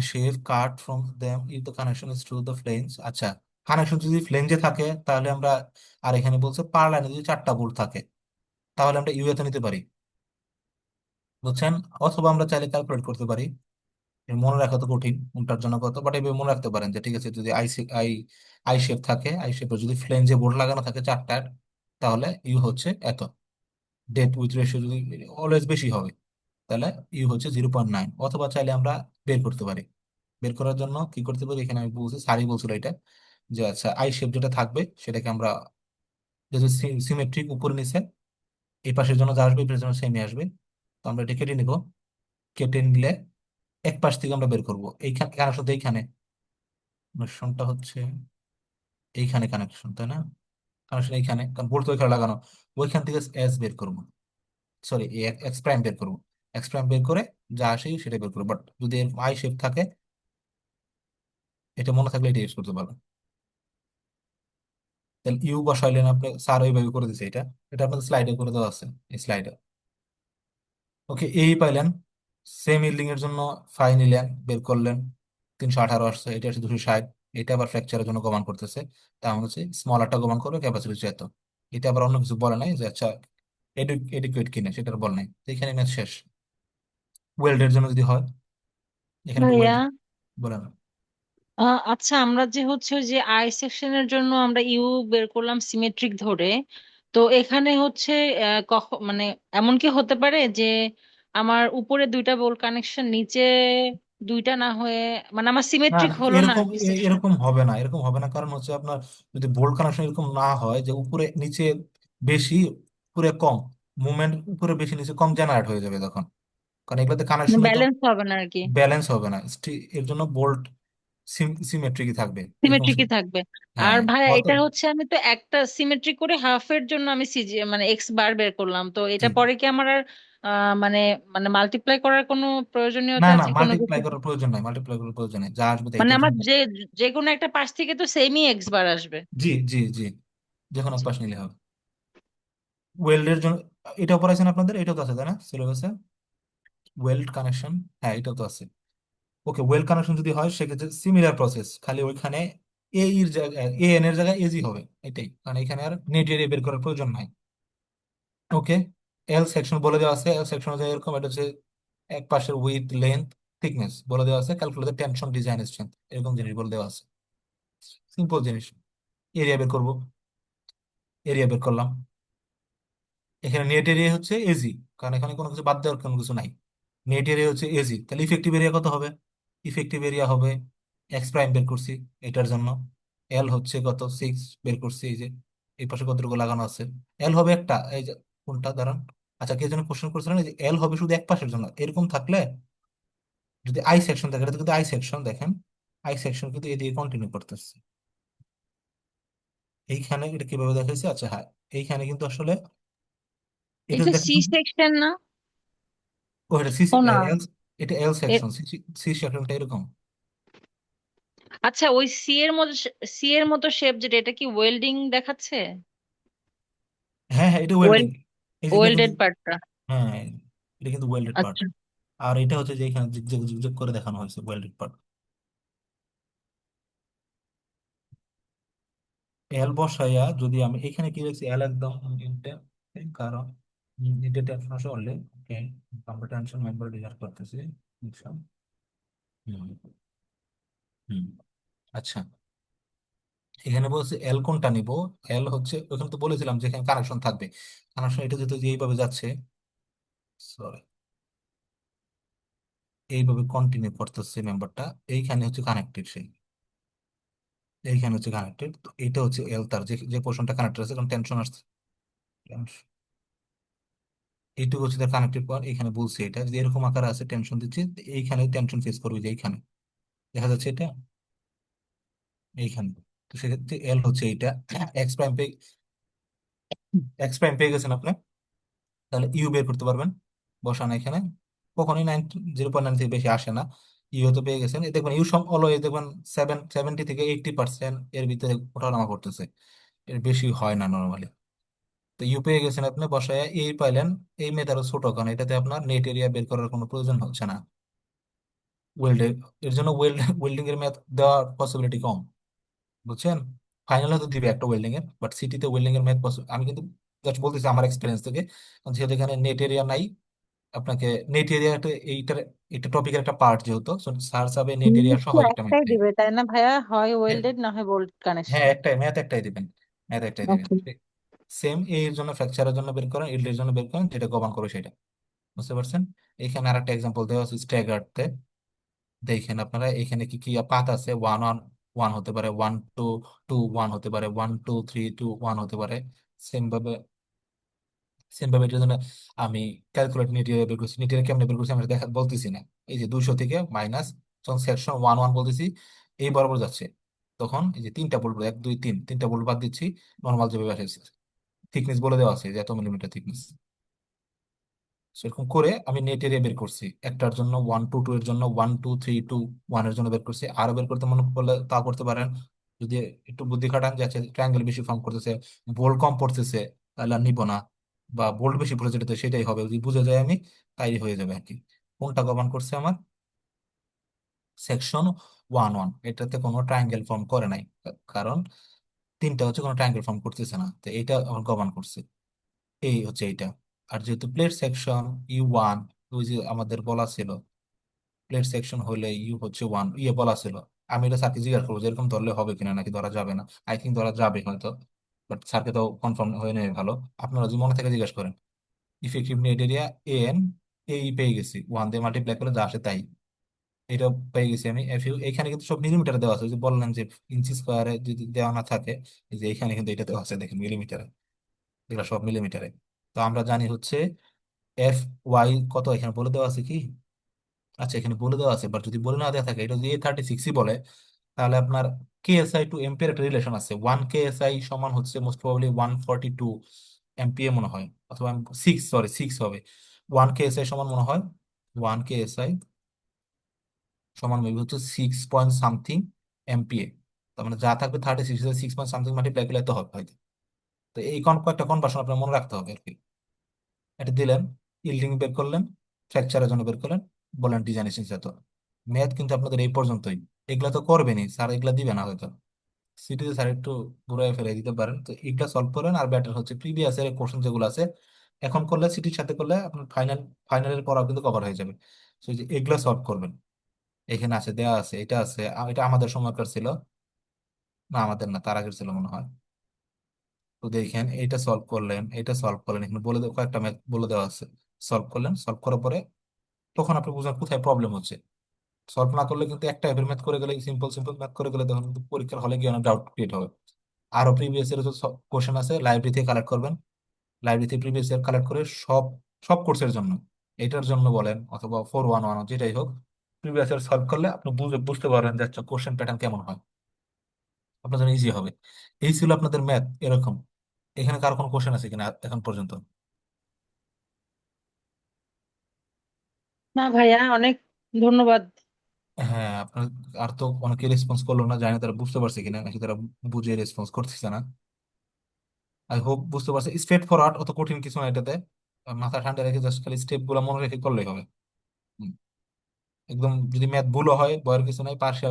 shape cut from them if the connection is through the flange. আচ্ছা, কানেকশন যদি ফ্লেঞ্জে থাকে তাহলে আমরা, আর এখানে বলছে পার লাইনে যদি 4টা বোল্ট থাকে, তাহলে আমরা ইউ এত নিতে পারি, বুঝছেন? অথবা আমরা চাইলে ক্যালকুলেট করতে পারি। এর মনে রাখা তো কঠিন, কোনটার জন্য কত, বাট এভাবে মনে রাখতে পারেন যে ঠিক আছে, যদি আই আই শেপ থাকে, আই শেপে যদি ফ্লেঞ্জে বোল্ট লাগানো থাকে 4টার, তাহলে ইউ হচ্ছে এত। ডেট উইথ রেশিও যদি অলওয়েজ বেশি হবে, তাহলে ইউ হচ্ছে 0.9। অথবা চাইলে আমরা বের করতে পারি। বের করার জন্য কি করতে পারি, এখানে আমি বলছি, সারি বলছিল এটা, যে আচ্ছা আই শেপ যেটা থাকবে সেটাকে আমরা, যেহেতু সিমেট্রিক উপরে নিচে, এই পাশের জন্য যা আসবে এই পাশের জন্য সেমই আসবে, তো আমরা এটা কেটে নিব। কেটে নিলে এক পাশ থেকে আমরা বের করবো, এইখানে কানেকশন, এইখানে কানেকশনটা হচ্ছে, এইখানে কানেকশন, তাই না? কানেকশন এইখানে, কারণ বোল্ট তো ওইখানে লাগানো। ওইখান থেকে এস বের করবো, সরি এক্স প্রাইম বের করবো। এক্স প্রাইম বের করে যা আসে সেটা বের করবো। বাট যদি আই শেপ থাকে, এটা মনে থাকলে এটা ইউজ করতে পারবেন। তাহলে ইউ বসাইলেন আপনি, স্যার ওইভাবে করে দিছে এটা। এটা আপনাদের স্লাইডে করে দেওয়া আছে, এই স্লাইডে। ওকে, এই পাইলেন। সেম ইল্ডিং এর জন্য ফাই নিলেন, বের করলেন, 318 আসছে, এটা আসছে 260। এটা আবার ফ্র্যাকচারের জন্য প্রমাণ করতেছে, তার মানে হচ্ছে স্মলারটা প্রমাণ করবে, ক্যাপাসিটি হচ্ছে এত। এটা আবার অন্য কিছু বলে নাই যে আচ্ছা এডুকেট কিনা, সেটা আর বলে নাই। তো এখানে ম্যাথ শেষ। ওয়েল্ডের জন্য যদি হয়, এখানে একটা ভাইয়া ওয়েল্ড বলে না। আচ্ছা, আমরা যে হচ্ছে ওই যে আই সেকশনের জন্য আমরা ইউ বের করলাম সিমেট্রিক ধরে, তো এখানে হচ্ছে মানে এমন কি হতে পারে যে আমার উপরে দুইটা বোল্ট কানেকশন, নিচে দুইটা না হয়ে, মানে আমার না সিমেট্রিক হলো না আর এরকম কি সেকশন? এরকম হবে না, এরকম হবে না। কারণ হচ্ছে আপনার যদি বোল্ট কানেকশন এরকম না হয় যে উপরে নিচে বেশি, উপরে কম, মুভমেন্ট উপরে বেশি নিচে কম জেনারেট হয়ে যাবে তখন। কারণ এগুলোতে কানেকশনে তো ব্যালেন্স হবে না আর কি, ব্যালেন্স হবে না। এর জন্য বোল্ট সিমেট্রিকই থাকবে এরকম সিমেট্রিকই থাকবে। আর হ্যাঁ, ভাইয়া অত এটা হচ্ছে, আমি তো একটা সিমেট্রিক করে হাফের জন্য আমি সিজি মানে এক্স বার বের করলাম, তো এটা ঠিক। পরে কি আমার আর মানে মানে মাল্টিপ্লাই করার কোনো না প্রয়োজনীয়তা না, আছে কোনো কিছু? মাল্টিপ্লাই করার প্রয়োজন নাই, মাল্টিপ্লাই করার প্রয়োজন নেই, যা আসবে তাই। মানে এটার আমার জন্য যে যে কোনো একটা পাশ থেকে তো সেমই এক্স বার আসবে। জি জি জি, যখন এক পাশ নিলে হবে। ওয়েল্ডের জন্য এটাও পড়াইছেন আপনাদের, এটাও তো আছে তাই না সিলেবাসে? ওয়েল্ড কানেকশন, হ্যাঁ এটাও তো আছে। ওকে, ওয়েল কানেকশন যদি হয় সেক্ষেত্রে সিমিলার প্রসেস, খালি ওইখানে এ এর জায়গায় এ এন এর জায়গায় এজি হবে, এটাই। কারণ এখানে আর নেট এরিয়া বের করার প্রয়োজন নাই। ওকে, এল সেকশন বলে দেওয়া আছে, এল সেকশন এরকম, এটা হচ্ছে এক পাশের উইথ লেন্থ থিকনেস বলে দেওয়া আছে, ক্যালকুলেট টেনশন ডিজাইন স্ট্রেংথ, এরকম জিনিস বলে দেওয়া আছে। সিম্পল জিনিস। এরিয়া বের করবো, এরিয়া বের করলাম। এখানে নেট এরিয়া হচ্ছে এজি, কারণ এখানে কোনো কিছু বাদ দেওয়ার কোনো কিছু নাই। নেট এরিয়া হচ্ছে এজি, তাহলে ইফেক্টিভ এরিয়া কত হবে? ইফেক্টিভ এরিয়া হবে এক্স প্রাইম বের করছি এটার জন্য, এল হচ্ছে কত 6 বের করছি, এই যে এই পাশে কতটুকু লাগানো আছে। এল হবে একটা, এই যে কোনটা দাঁড়ান, আচ্ছা কে যেন কোশ্চেন করছিলেন এই যে এল হবে শুধু এক পাশের জন্য, এরকম থাকলে যদি আই সেকশন থাকে, এটা কিন্তু আই সেকশন দেখেন, আই সেকশন কিন্তু এদিকে কন্টিনিউ করতেছে। এইখানে এটা কিভাবে দেখাইছে, আচ্ছা হ্যাঁ, এইখানে কিন্তু আসলে এটা এটা সি দেখেন, সেকশন না? ও এটা সি, ও না, এটা এল এ- সেকশন, সি সেকশনটা এরকম। আচ্ছা ওই সি এর মতো শেপ যেটা, এটা কি ওয়েল্ডিং দেখাচ্ছে? হ্যাঁ হ্যাঁ, এটা ওয়েল্ডিং, এই যে দেখেন ওয়েল্ডেড পার্টটা? হ্যাঁ, এটা কিন্তু ওয়েল্ডেড পার্ট। আচ্ছা। আর এটা হচ্ছে যে এখানে জিগজ্যাগ জিগজ্যাগ করে দেখানো হয়েছে ওয়েল্ডেড পার্ট। এল বসাইয়া যদি আমি এখানে কি লিখছি, এল একদম এটা, কারণ এটা টেনশন আসে অনলি, ওকে, আমরা টেনশন মেম্বার ডিজাইন করতেছি, বুঝছো? হুম হুম। আচ্ছা, এখানে বলছে এল কোনটা নিব, এল হচ্ছে ওখানে তো বলেছিলাম যে এখানে কানেকশন থাকবে, কানেকশন এটা যেহেতু এইভাবে যাচ্ছে, সরি, এইভাবে কন্টিনিউ করতেছে মেম্বারটা, এইখানে হচ্ছে কানেক্টেড, সেই এইখানে হচ্ছে কানেক্টেড, তো এটা হচ্ছে এল তার যে যে পোর্শনটা কানেক্টেড আছে, কারণ টেনশন আসছে, এইটুকু হচ্ছে তার কানেক্টেড পয়েন্ট, এখানে বলছে এটা যে এরকম আকারে আছে টেনশন দিচ্ছে, তো এইখানে টেনশন ফেস করবে, যে এইখানে দেখা যাচ্ছে এটা, এইখানে। তো সেক্ষেত্রে এল হচ্ছে এইটা, x prime pay, x prime পেয়ে গেছেন আপনি, তাহলে ইউ বের করতে পারবেন, বসান এখানে, কখনোই 0.9 থেকে বেশি আসে না। ইউ তো পেয়ে গেছেন, এই দেখবেন ইউ সম অলওয়েজ দেখবেন 70 থেকে 80% এর ভিতরে ওঠানামা করতেছে, এর বেশি হয় না নর্মালি। তো ইউ পেয়ে গেছেন আপনি, বসায় এই পাইলেন, এই মেথড ছোট, কারণ এটাতে আপনার নেট এরিয়া বের করার কোনো প্রয়োজন হচ্ছে না। ওয়েল্ডের, এর জন্য ওয়েল্ডিং এর ম্যাথ দেওয়ার পসিবিলিটি কম, বুঝছেন? ফাইনাল হয়তো দিবে একটা ওয়েল্ডিং এর, বাট সিটিতে ওয়েল্ডিং এর ম্যাথ আমি কিন্তু জাস্ট বলতেছি আমার এক্সপিরিয়েন্স থেকে, কারণ যেহেতু এখানে নেট এরিয়া নাই, আপনাকে নেট এরিয়াটা এইটার, এটা টপিকের একটা পার্ট যেহেতু, স্যার সাবে নেট এরিয়া সহ একটা ম্যাথ একটাই দেয়। দিবে তাই না ভাইয়া? হয় হ্যাঁ ওয়েল্ডেড না হয় বোল্ট হ্যাঁ, কানেকশন? একটাই ম্যাথ, একটাই দিবেন, ম্যাথ একটাই দিবেন। ওকে। সেম এর জন্য ফ্র্যাকচারের জন্য বের করেন, ইল্ডের জন্য বের করেন, যেটা গবান করবে সেটা, বুঝতে পারছেন? এখানে আর একটা এক্সাম্পল দেওয়া আছে স্ট্যাগারতে, দেখেন আপনারা এখানে কি কি পাথ আছে, 1 1 1 হতে পারে, 1 2 2 1 হতে পারে, 1 2 3 2 1 হতে পারে। সেম ভাবে, সেম ভাবে এটার জন্য আমি ক্যালকুলেট নিটিয়ে বের করছি, নিটিয়ে কেমনে বের করছি আমি দেখা বলতেছি না, এই যে 200 থেকে মাইনাস, যখন সেকশন 1 1 বলতেছি এই বরাবর যাচ্ছে, তখন এই যে তিনটা বোল্ট, 1 2 3, তিনটা বোল্ট বাদ দিচ্ছি, নর্মাল যেভাবে আসে থিকনেস বলে দেওয়া আছে যে এত মিলিমিটার থিকনেস, সেরকম করে আমি নেট এরিয়া বের করছি, একটার জন্য 1 2 2 এর জন্য 1 2 3 2 1 এর জন্য বের করছি, আরো বের করতে মনে করলে তা করতে পারেন, যদি একটু বুদ্ধি খাটান, যাচ্ছে ট্রায়াঙ্গেল বেশি ফর্ম করতেছে, বোল্ট কম পড়তেছে, তাহলে আর নিব না, বা বোল্ট বেশি পড়ে যেটা সেটাই হবে, যদি বুঝে যায় আমি, তাই হয়ে যাবে আর কি। কোনটা কমান করছে আমার সেকশন 1 1, এটাতে কোনো ট্রায়াঙ্গেল ফর্ম করে নাই, কারণ তিনটা হচ্ছে কোনো ট্রায়াঙ্গেল ফর্ম করতেছে না, তো এইটা আমার কমান করছে, এই হচ্ছে এইটা। আর যেহেতু প্লেট সেকশন ইউ 1, ওই যে আমাদের বলা ছিল প্লেট সেকশন হলে ইউ হচ্ছে 1, ইয়ে বলা ছিল, আমি এটা স্যারকে জিজ্ঞাসা করবো যে এরকম ধরলে হবে কিনা, নাকি ধরা যাবে না, আই থিঙ্ক ধরা যাবে হয়তো, বাট স্যারকে তো কনফার্ম হয়ে নেবে ভালো, আপনারা যদি মনে থেকে জিজ্ঞাসা করেন। ইফেক্টিভ নেট এরিয়া এন, এই পেয়ে গেছি 1 দিয়ে মাল্টিপ্লাই করে যা আসে তাই, এটা পেয়ে গেছি আমি এফ ইউ, এখানে কিন্তু সব মিলিমিটারে দেওয়া আছে, ওই যে বললেন যে ইঞ্চি স্কোয়ারে যদি দেওয়া না থাকে, এই যে এখানে কিন্তু এটা দেওয়া আছে দেখেন মিলিমিটারে, এগুলো সব মিলিমিটারে। তো আমরা জানি হচ্ছে এফ ওয়াই কত, এখানে বলে দেওয়া আছে কি, আচ্ছা এখানে বলে দেওয়া আছে, বাট যদি বলে না দেওয়া থাকে, এটা যদি A36 বলে, তাহলে আপনার কেএসআই টু এম্পিয়ার একটা রিলেশন আছে, 1 কেএসআই সমান হচ্ছে মোস্ট প্রবাবলি 142 এমপিএ মনে হয়, অথবা 6, সরি 6 হবে, 1 কেএসআই সমান মনে হয়, 1 কেএসআই সমান মেবি হচ্ছে 6 পয়েন্ট সামথিং এমপিএ, তার মানে যা থাকবে 36 6 পয়েন্ট সামথিং মাল্টিপ্লাই করলে তো হবে হয়তো। তো এই কয়েকটা কনভার্সন আপনার মনে রাখতে হবে আর কি। এটা দিলেন, ইল্ডিং বের করলেন, ফ্র্যাকচারের জন্য বের করলেন, বলেন ডিজাইন এসেছে, তো ম্যাথ কিন্তু আপনাদের এই পর্যন্তই, এগুলা তো করবেনই, স্যার এগুলা দিবে না হয়তো, সিটিতে স্যার একটু ঘুরাই ফেলে দিতে পারেন, তো এগুলা সলভ করেন, আর ব্যাটার হচ্ছে প্রিভিয়াস এর কোশ্চেন যেগুলো আছে এখন করলে সিটির সাথে করলে আপনার ফাইনালের পড়াও কিন্তু কভার হয়ে যাবে। তো এই যে এগুলা সলভ করবেন, এখানে আছে, দেয়া আছে, এটা আছে, এটা আমাদের সময়কার ছিল, না আমাদের না, তার আগের ছিল মনে হয়। তো দেখেন এইটা সলভ করলেন, এটা সলভ করলেন, এখানে কয়েকটা ম্যাথ বলে দেওয়া আছে, সলভ করলেন, সলভ করার পরে তখন আপনি বুঝলেন কোথায় প্রবলেম হচ্ছে। সলভ না করলে কিন্তু একটা টাইপের ম্যাথ করে গেলে, সিম্পল সিম্পল ম্যাথ করে গেলে তখন কিন্তু পরীক্ষার হলে গিয়ে অনেক ডাউট ক্রিয়েট হবে। আরো প্রিভিয়াস এর কোশ্চেন আছে, লাইব্রেরি থেকে কালেক্ট করবেন, লাইব্রেরি থেকে প্রিভিয়াস ইয়ার কালেক্ট করে সব সব কোর্সের জন্য, এটার জন্য বলেন অথবা 411 যেটাই হোক, প্রিভিয়াস ইয়ার সলভ করলে আপনি বুঝতে পারবেন যে আচ্ছা কোশ্চেন প্যাটার্ন কেমন হয়, আপনার জন্য ইজি হবে। এই ছিল আপনাদের ম্যাথ এরকম। এখানে কার কোনো কোশ্চেন আছে কিনা এখন পর্যন্ত? না ভাইয়া, অনেক ধন্যবাদ। হ্যাঁ, আপনার আর তো অনেকে রেসপন্স করলো না, জানি তারা বুঝতে পারছে কিনা, নাকি তারা বুঝে রেসপন্স করতেছে না। আই হোপ বুঝতে পারছে, স্ট্রেট ফরওয়ার্ড, অত কঠিন কিছু না এটাতে। মাথা ঠান্ডা রেখে জাস্ট খালি স্টেপ গুলো মনে রেখে করলেই হবে। হুম, একদম যদি ম্যাথ ভুলও হয় ভয়ের কিছু নাই, পার্সিয়াল